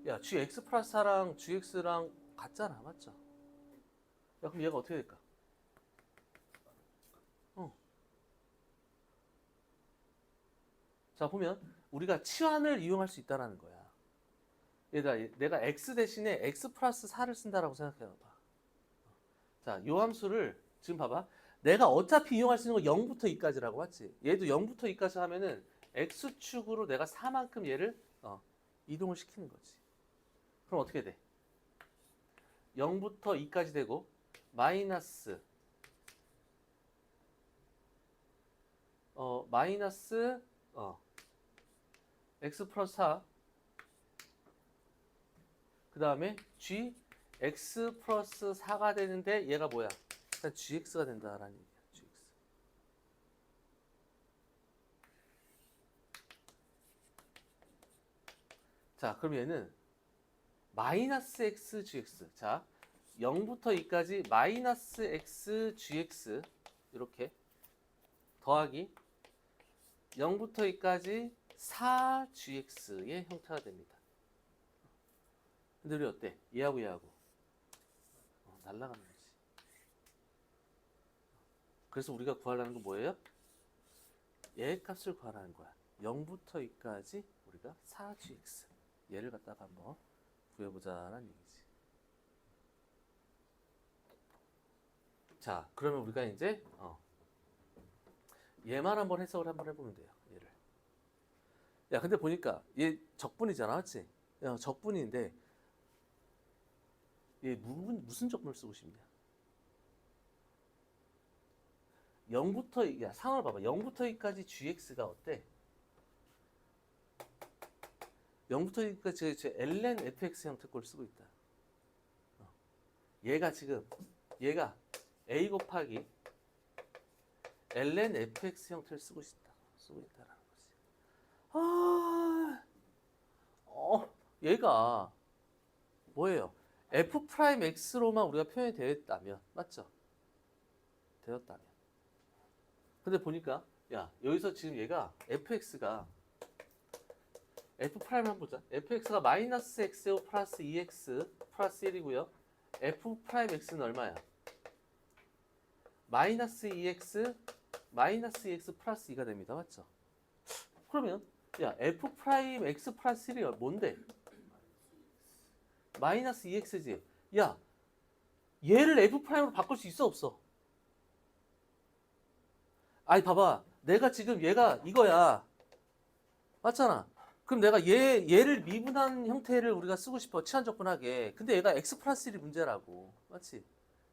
야, gx 플러스 4랑 gx랑 같잖아, 맞죠? 야, 그럼 얘가 어떻게 될까? 자, 보면 우리가 치환을 이용할 수 있다라는 거야. 얘들아, 내가 x 대신에 x 플러스 4를 쓴다라고 생각해봐. 자, 요 함수를 지금 봐봐. 내가 어차피 이용할 수 있는 거 0부터 2까지라고 맞지? 얘도 0부터 2까지 하면은 x축으로 내가 4만큼 얘를 이동을 시키는 거지. 그럼 어떻게 돼? 0부터 2까지 되고 마이너스 마이너스 x 플러스 4 그 다음에 g x 플러스 4가 되는데 얘가 뭐야? 일단 gx가 된다라는 얘기야. gx. 자, 그럼 얘는 마이너스 x gx. 자, 0부터 2까지 마이너스 x gx 이렇게 더하기 0부터 2까지 4gx의 형태가 됩니다. 근데 우리 어때? 얘하고 얘하고 날아가는 거지. 그래서 우리가 구하려는 건 뭐예요? 얘 값을 구하라는 거야. 0부터 2까지 우리가 4gx 얘를 갖다가 한번 구해보자는 얘기지. 자, 그러면 우리가 이제 얘만 한번 해석을 한번 해보면 돼요. 얘를. 야, 근데 보니까 얘 적분이잖아, 맞지? 야, 적분인데 얘 무슨 적분을 쓰고 싶냐? 0부터 2, 야, 상을 봐봐. 0부터 2까지 gx가 어때? 0부터 2까지 제 ln fx 형태 꼴을 쓰고 있다. 얘가 지금 얘가 a 곱하기 ln fx 형태를 쓰고 있다라는 거지. 얘가 뭐예요? f 프라임 x로만 우리가 표현이 되었다면 맞죠? 되었다면. 근데 보니까 야, 여기서 지금 얘가 fx가 f 프라임 한번 보자. fx가 마이너스 x제곱 플러스 2x 플러스 1이고요. f 프라임 x는 얼마야? 마이너스 2x 마이너스 2x 플러스 2가 됩니다. 맞죠? 그러면 야, f 프라임 x 플러스 1이 뭔데? 마이너스 2x지. 야, 얘를 f 프라임으로 바꿀 수 있어 없어? 아니 봐봐. 내가 지금 얘가 이거야. 맞잖아. 그럼 내가 얘를 미분한 형태를 우리가 쓰고 싶어. 치환적분하게. 근데 얘가 x 플러스 1이 문제라고. 맞지?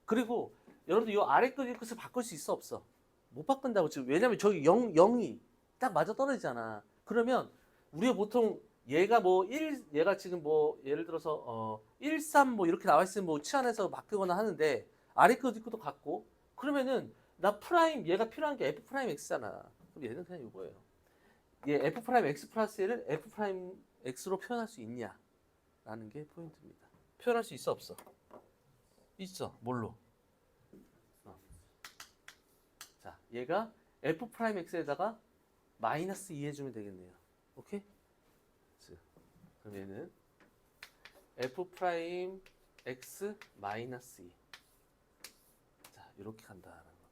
그리고 여러분들 이 아래 끝을 바꿀 수 있어 없어? 못 바꾼다고 지금. 왜냐면 저기 0이 딱 맞아 떨어지잖아. 그러면 우리가 보통 얘가 뭐 얘가 지금 뭐 예를 들어서 1, 3 뭐 이렇게 나와 있으면 뭐 치환해서 바꾸거나 하는데 아래 끝도 같고 그러면은 나 프라임 얘가 필요한 게 f 프라임 x잖아. 그럼 얘는 그냥 이거예요. 얘 f 프라임 x 플러스 1을 f 프라임 x로 표현할 수 있냐? 라는 게 포인트입니다. 표현할 수 있어 없어? 있어. 뭘로? 자, 얘가 f 프라임 x에다가 마이너스 2 해주면 되겠네요. 오케이? 그럼 얘는 f 프라임 x 마이너스 2. 자, 이렇게 간다라는 겁니다.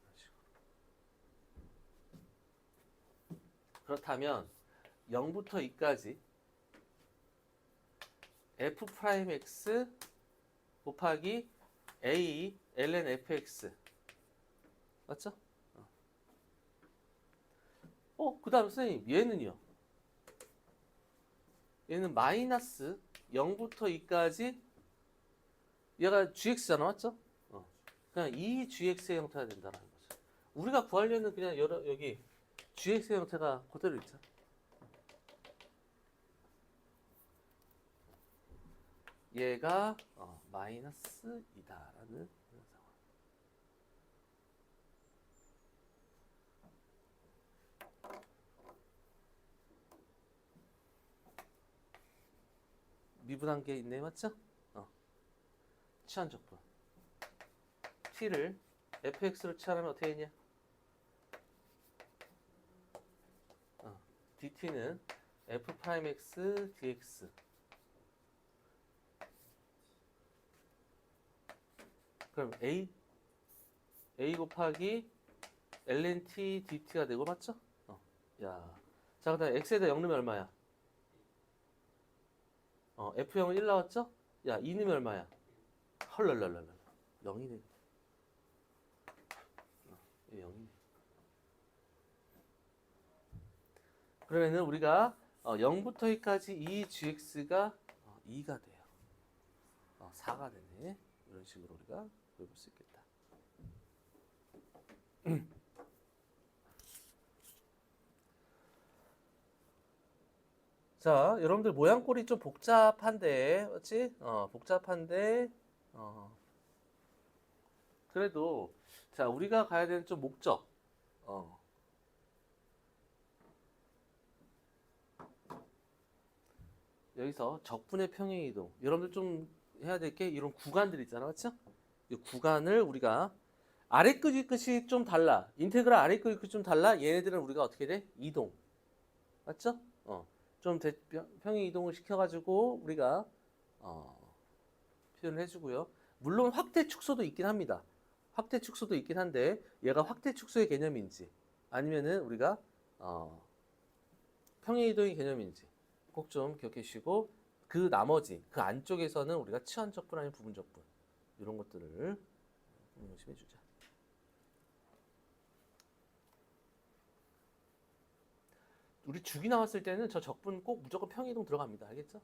이런 식으로. 그렇다면 0부터 2까지 f 프라임 x 곱하기 a ln fx 맞죠? 그 다음 선생님 얘는요? 얘는 마이너스 0부터 2까지 얘가 gx잖아 맞죠? 그냥 이 gx의 형태가 된다는 거죠. 우리가 구하려는 그냥 여기 gx의 형태가 그대로 있죠. 얘가 마이너스 2다라는 그런 상황. 미분한 게 있네 맞죠? 치환적분 t를 fx로 치환하면 어떻게 되냐? dt는 f 프라임 x dx 그럼 a 곱하기 ln t dt가 되고 맞죠? 야, 자 그다음 x에다 0 넣으면 얼마야? f0은 1 나왔죠? 야 2 넣으면 얼마야? 헐랄랄랄 0이네. 0이네. 그러면은 우리가 0부터 2까지 이 gx가 2가 돼요. 4가 되네. 이런 식으로 우리가 볼 수 있겠다. 자, 여러분들 모양꼴이 좀 복잡한데, 그렇지? 복잡한데, 그래도 자 우리가 가야 되는 좀 목적. 여기서 적분의 평행 이동. 여러분들 좀 해야 될 게 이런 구간들 있잖아, 그렇죠? 이 구간을 우리가 아래 끝 위 끝이 좀 달라. 인테그랄 아래 끝 위 끝이 좀 달라. 얘네들은 우리가 어떻게 돼? 이동. 맞죠? 좀 평행 이동을 시켜가지고 우리가 표현을 해주고요. 물론 확대 축소도 있긴 합니다. 확대 축소도 있긴 한데 얘가 확대 축소의 개념인지 아니면은 우리가 평행 이동의 개념인지 꼭 좀 기억해 주시고 그 나머지 그 안쪽에서는 우리가 치환적분 아니면 부분적분 이런 것들을 열심히 해주자. 우리 주기 나왔을 때는 저 적분 꼭 무조건 평행 이동 들어갑니다. 알겠죠?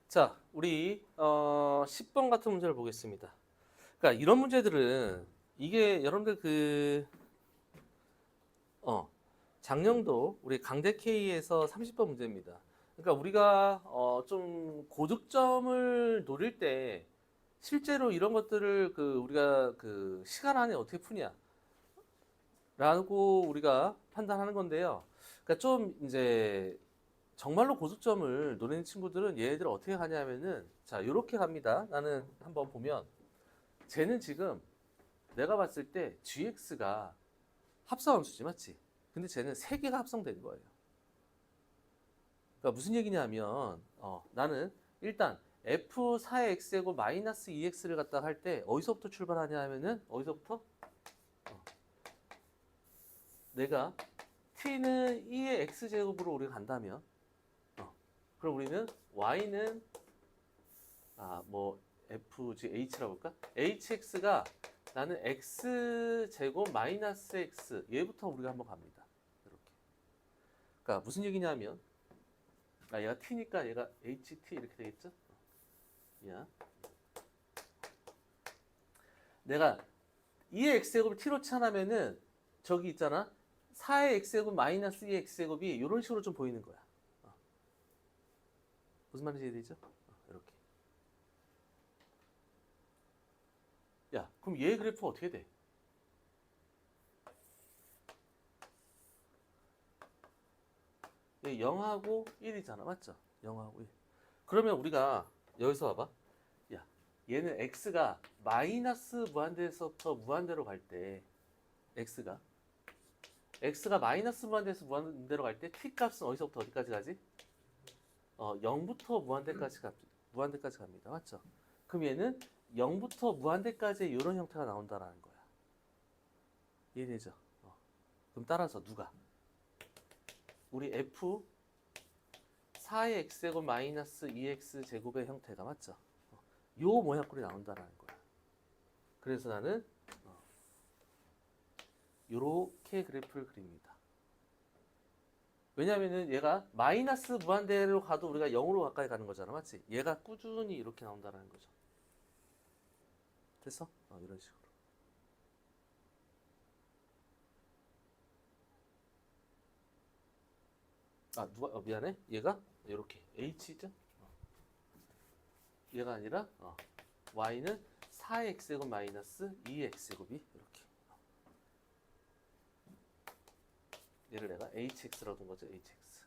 자, 우리 10번 같은 문제를 보겠습니다. 그러니까 이런 문제들은 이게 여러분들 작년도 우리 강대 K에서 30번 문제입니다. 그러니까 우리가 좀 고득점을 노릴 때 실제로 이런 것들을 우리가 시간 안에 어떻게 푸냐 라고 우리가 판단하는 건데요. 그러니까 좀 이제 정말로 고득점을 노리는 친구들은 얘네들 어떻게 하냐면은 자 이렇게 갑니다. 나는 한번 보면 쟤는 지금 내가 봤을 때 gx가 합성함수지 맞지? 근데 쟤는 세 개가 합성된 거예요. 그러니까 무슨 얘기냐면 나는 일단 f4의 x제곱 마이너스 2x를 갖다 할 때 어디서부터 출발하냐 하면은 어디서부터? 내가 t는 2의 x제곱으로 우리가 간다면 그럼 우리는 y는 fg h라고 볼까? hx가 나는 x제곱 마이너스 x 얘부터 우리가 한번 갑니다. 이렇게. 그러니까 무슨 얘기냐면 얘가 t니까 얘가 ht 이렇게 되겠죠? 야. 내가 2의 x제곱을 t로 치환하면은 저기 있잖아. 4의 x제곱 마이너스 2의 x제곱이 이런 식으로 좀 보이는 거야. 무슨 말인지 이해되죠? 이렇게. 야, 그럼 얘 그래프 어떻게 돼? 얘 0하고 1이잖아. 맞죠? 0하고 1. 그러면 우리가 여기서 봐봐. 야, 얘는 x가 마이너스 무한대에서부터 무한대로 갈 때 x가 마이너스 무한대에서 무한대로 갈 때 t 값은 어디서부터 어디까지 가지? 0부터 무한대까지 갑니다. 맞죠? 그럼 얘는 0부터 무한대까지의 이런 형태가 나온다라는 거야. 이해되죠? 그럼 따라서 누가? 우리 f 4의 x제곱 마이너스 2x 제곱의 형태가 맞죠? 요 모양꼴이 나온다는 거야. 그래서 나는 요렇게 그래프를 그립니다. 왜냐면은 얘가 마이너스 무한대로 가도 우리가 0으로 가까이 가는 거잖아, 맞지? 얘가 꾸준히 이렇게 나온다는 거죠. 됐어? 이런 식으로. 누가 미안해. 얘가 이렇게 h죠? 얘가 아니라 y는 4x제곱 마이너스 2x제곱이 이렇게. 얘를 내가 hx라고 둔 거죠. hx.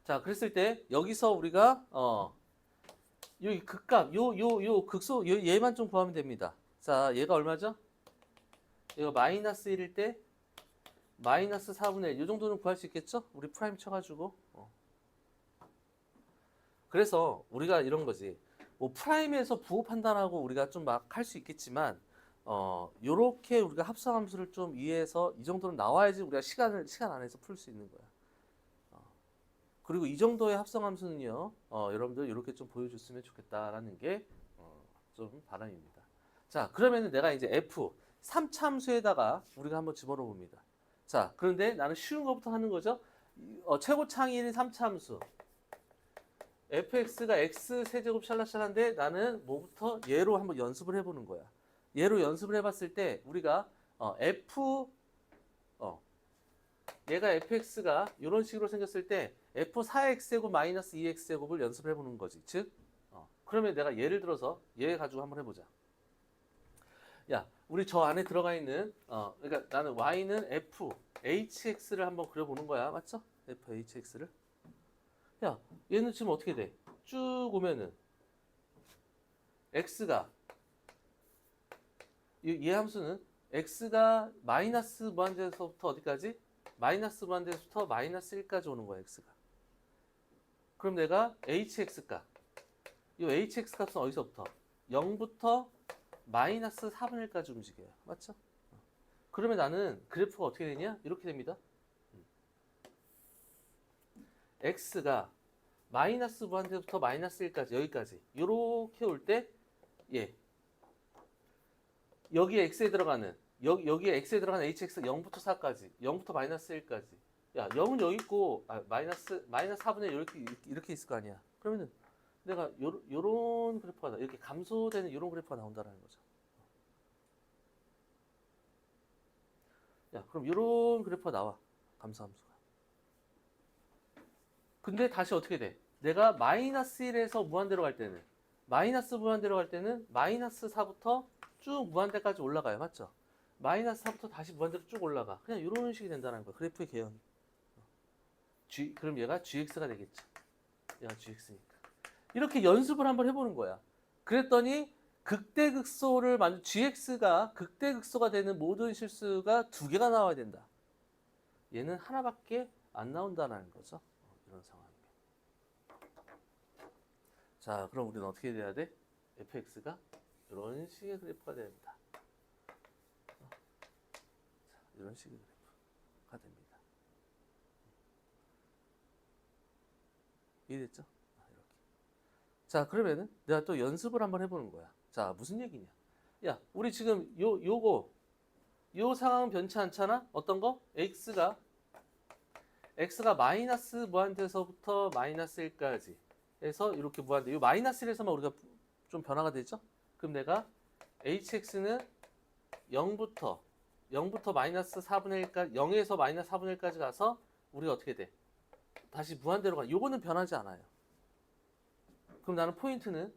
자, 그랬을 때 여기서 우리가 여기 극값 요 극소 얘만 좀 구하면 됩니다. 자, 얘가 얼마죠? 얘가 마이너스 1일 때 마이너스 4분의 1. 이 정도는 구할 수 있겠죠? 우리 프라임 쳐가지고. 그래서 우리가 이런 거지. 뭐 프라임에서 부호 판단하고 우리가 좀 막 할 수 있겠지만 요렇게 우리가 합성함수를 좀 이해해서 이 정도는 나와야지 우리가 시간 안에서 풀 수 있는 거야. 그리고 이 정도의 합성함수는요, 여러분들 이렇게 좀 보여줬으면 좋겠다라는 게 좀 바람입니다. 자, 그러면은 내가 이제 f 3차함수에다가 우리가 한번 집어넣어 봅니다. 자, 그런데 나는 쉬운 것부터 하는 거죠. 최고 창의인 3차함수. fx가 x 세제곱 샬라샬라인데 나는 뭐부터 얘로 한번 연습을 해보는 거야. 얘로 연습을 해봤을 때 우리가 얘가 fx가 이런 식으로 생겼을 때 f4x제곱 마이너스 2x제곱을 연습을 해보는 거지. 즉 그러면 내가 예를 들어서 얘 가지고 한번 해보자. 야, 우리 저 안에 들어가 있는 그러니까 나는 y는 fhx를 한번 그려보는 거야. 맞죠? fhx를. 야, 얘는 지금 어떻게 돼? 쭉 오면은 x가 얘 함수는 x가 마이너스 무한대에서부터 어디까지? 마이너스 무한대에서부터 마이너스 1까지 오는 거야, x가. 그럼 내가 hx 값. 이 hx 값은 어디서부터? 0부터 마이너스 4분의 1까지 움직여요. 맞죠? 그러면 나는 그래프가 어떻게 되냐? 이렇게 됩니다. x가 마이너스 무한대부터 마이너스 1까지 여기까지 이렇게 올 때 여기에 x에 들어가는 여기에 x에 들어가는 hx 0부터 4까지 0부터 마이너스 1까지 야 0은 여기 있고 마이너스 4분의 1 이렇게 있을 거 아니야. 그러면은 내가 요런 그래프가 이렇게 감소되는 이런 그래프가 나온다는 거죠. 야, 그럼 이런 그래프가 나와. 감소함수가. 근데 다시 어떻게 돼? 내가 마이너스 1에서 무한대로 갈 때는 마이너스 무한대로 갈 때는 마이너스 4부터 쭉 무한대까지 올라가요. 맞죠? 마이너스 4부터 다시 무한대로 쭉 올라가. 그냥 이런 식이 된다는 거야. 그래프의 개형이. 그럼 얘가 gx가 되겠죠. 얘가 gx니까. 이렇게 연습을 한번 해보는 거야. 그랬더니 극대극소를 gx가 극대극소가 되는 모든 실수가 2개가 나와야 된다. 얘는 하나밖에 안 나온다는 거죠. 이런 상황이면. 자, 그럼 우리는 어떻게 돼야 돼? fx가 이런 식의 그래프가 됩니다. 이런 식의 그래프가 됩니다. 이해됐죠? 이렇게. 자, 그러면은 내가 또 연습을 한번 해보는 거야. 자, 무슨 얘기냐? 야, 우리 지금 요 상황은 변치 않잖아? 어떤 거? x가 마이너스 무한대에서부터 마이너스 1까지 해서 이렇게 무한대. 요 마이너스 1에서만 우리가 좀 변화가 되죠? 그럼 내가 hx는 0부터 마이너스 4분의 1까지 0에서 마이너스 4분의 1까지 가서 우리가 어떻게 돼? 다시 무한대로 가. 요거는 변하지 않아요. 그럼 나는 포인트는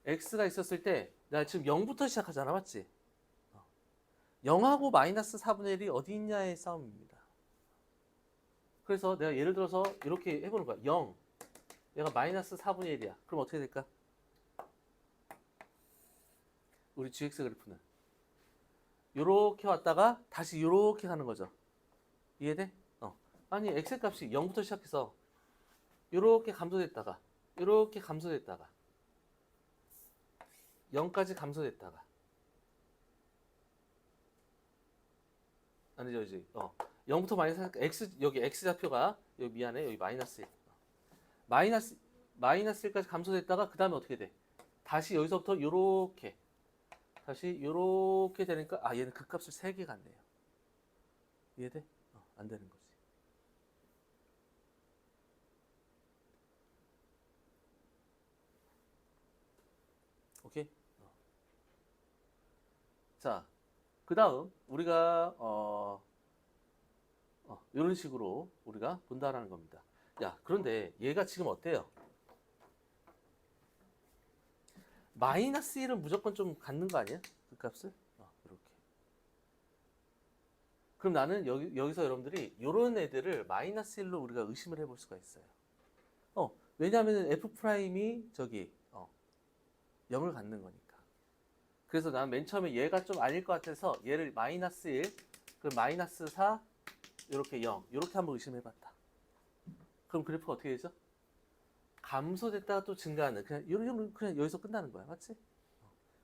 x가 있었을 때 나 지금 0부터 시작하잖아. 맞지? 0하고 마이너스 4분의 1이 어디 있냐의 싸움입니다. 그래서 내가 예를 들어서 이렇게 해보는 거야. 0 얘가 마이너스 4분의 1이야. 그럼 어떻게 될까? 우리 gx 그래프는 요렇게 왔다가 다시 요렇게 가는 거죠. 이해돼? 아니 x 값이 0부터 시작해서 요렇게 감소됐다가 요렇게 감소됐다가 0까지 감소됐다가 아니죠, 이제 0부터 마이너스 x 여기 x 좌표가 여기 미안해 여기 마이너스 1. 마이너스 1까지 감소됐다가 그 다음에 어떻게 돼? 다시 여기서부터 요렇게 다시 요렇게 되니까 얘는 극값을 3개 갖네요. 이해돼? 안 되는 거지. 오케이? 자, 그 다음 우리가 이런 식으로 우리가 본다라는 겁니다. 야, 그런데 얘가 지금 어때요? 마이너스 1은 무조건 좀 갖는 거 아니야? 그 값을? 이렇게. 그럼 나는 여기서 여러분들이 이런 애들을 마이너스 1로 우리가 의심을 해볼 수가 있어요. 왜냐하면 F'이 저기 0을 갖는 거니까. 그래서 나는 맨 처음에 얘가 좀 아닐 것 같아서 얘를 마이너스 1, 그럼 마이너스 4, 이렇게 0, 이렇게 한번 의심해봤다. 그럼 그래프가 어떻게 되죠? 감소됐다가 또 증가하는 그냥 여기서 끝나는 거야, 맞지?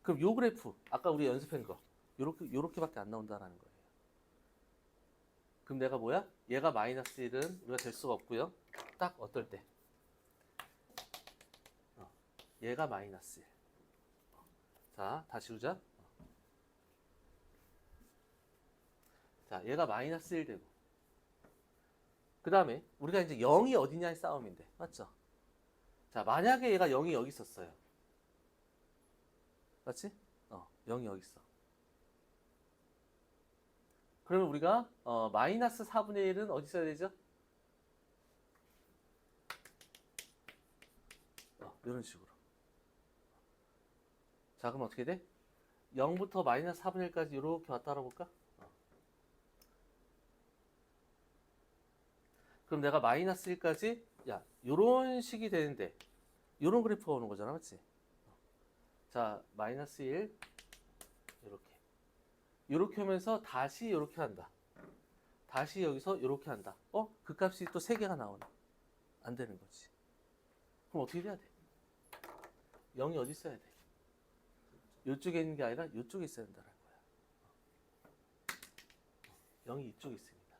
그럼 요 그래프 아까 우리 연습한 거 요렇게밖에 안 나온다라는 거예요. 그럼 내가 뭐야? 얘가 마이너스 1은 우리가 될 수가 없고요. 딱 어떨 때? 얘가 마이너스 1. 자, 다시 보자. 자, 얘가 마이너스 1 되고 그 다음에 우리가 이제 0이 어디냐의 싸움인데, 맞죠? 자, 만약에 얘가 0이 여기 있었어요. 맞지? 0이 여기 있어. 그러면 우리가 마이너스 4분의 1은 어디 써야 되죠? 이런 식으로. 자, 그럼 어떻게 돼? 0부터 마이너스 4분의 1까지 이렇게 왔다 알아볼까? 그럼 내가 마이너스 1까지 요런 식이 되는데 요런 그래프가 오는 거잖아, 맞지? 자, 마이너스 1 이렇게 오면서 다시 이렇게 한다. 다시 여기서 이렇게 한다. 그 값이 또 3개가 나오네. 안 되는 거지. 그럼 어떻게 돼야 돼? 0이 어디 있어야 돼? 이쪽에 있는 게 아니라 이쪽에 있어야 된다는 거야. 0이 이쪽에 있습니다.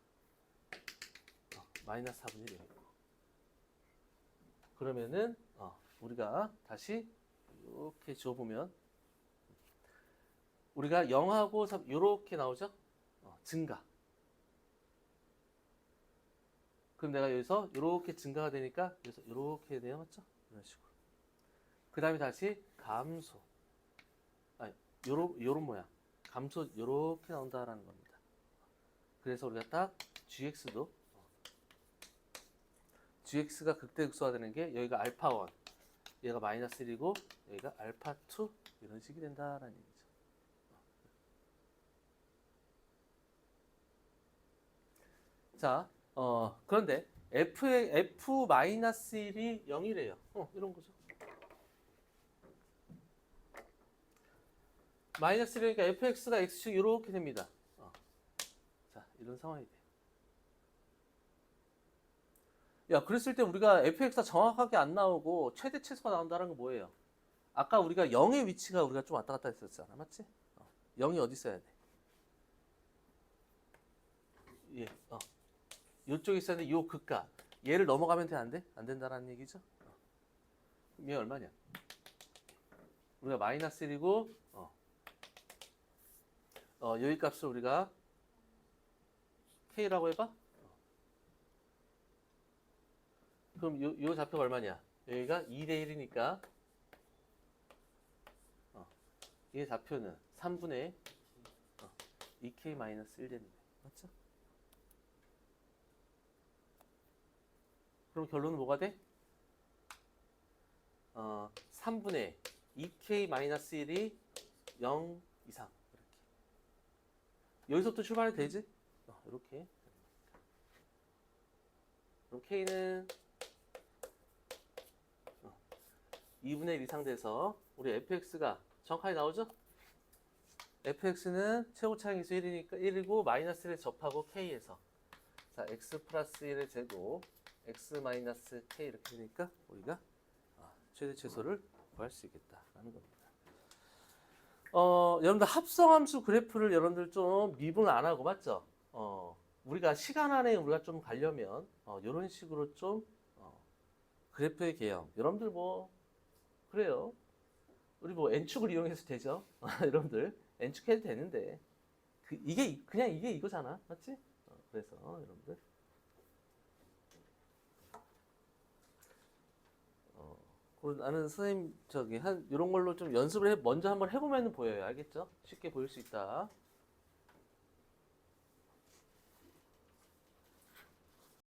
마이너스 4분의 1이 있고. 그러면은 우리가 다시 이렇게 지워보면 우리가 0하고 3 이렇게 나오죠? 증가. 그럼 내가 여기서 이렇게 증가가 되니까 여기서 이렇게 돼요, 맞죠? 이런 식으로. 그 다음에 다시 감소. 요런 모양. 감소 요렇게 나온다라는 겁니다. 그래서 우리가 딱 GX가 극대극소화되는 게 여기가 알파1, 얘가 마이너스 1이고 여기가 알파2 이런 식이 된다라는 얘기죠. 자, 그런데 F 마이너스 1이 0이래요. 이런 거죠. 마이너스 1이니까 fx가 x축 이렇게 됩니다. 자, 이런 상황이 돼. 야, 그랬을 때 우리가 fx가 정확하게 안 나오고 최대 최소가 나온다는 건 뭐예요? 아까 우리가 0의 위치가 우리가 좀 왔다 갔다 했었잖아, 맞지? 0이 어디 있어야 돼? 예, 요쪽에 있었는데 요 극값 얘를 넘어가면 돼, 안 돼? 안 된다라는 얘기죠? 그럼 얘 얼마냐? 우리가 마이너스 1이고 여기 값을 우리가 k라고 해봐? 그럼 요 좌표가 얼마냐? 여기가 2대 1이니까 이 좌표는 3분의 2k 마이너스 1 되는 거예요. 맞죠? 그럼 결론은 뭐가 돼? 3분의 2k 마이너스 1이 0 이상. 이렇게. 여기서부터 출발이 되지? 이렇게. 그럼 k는 2분의 1 이상 돼서 우리 fx가 정확하게 나오죠? fx는 최고 차항에서 1이고 마이너스 1에 접하고 k에서 자 x 플러스 1의 제곱 x 마이너스 k 이렇게 되니까 우리가 최대 최소를 구할 수 있겠다라는 겁니다. 여러분들 합성함수 그래프를 여러분들 좀 미분 안 하고 맞죠? 우리가 시간 안에 우리가 좀 가려면 이런 식으로 좀 그래프의 개형. 여러분들 뭐 그래요. 우리 뭐 N축을 이용해서 되죠. 여러분들 N축 해도 되는데 이게 그냥 이게 이거잖아, 맞지? 그래서 여러분들 나는 선생님 저기 한 이런 걸로 좀 연습을 먼저 한번 해보면 보여요. 알겠죠? 쉽게 보일 수 있다.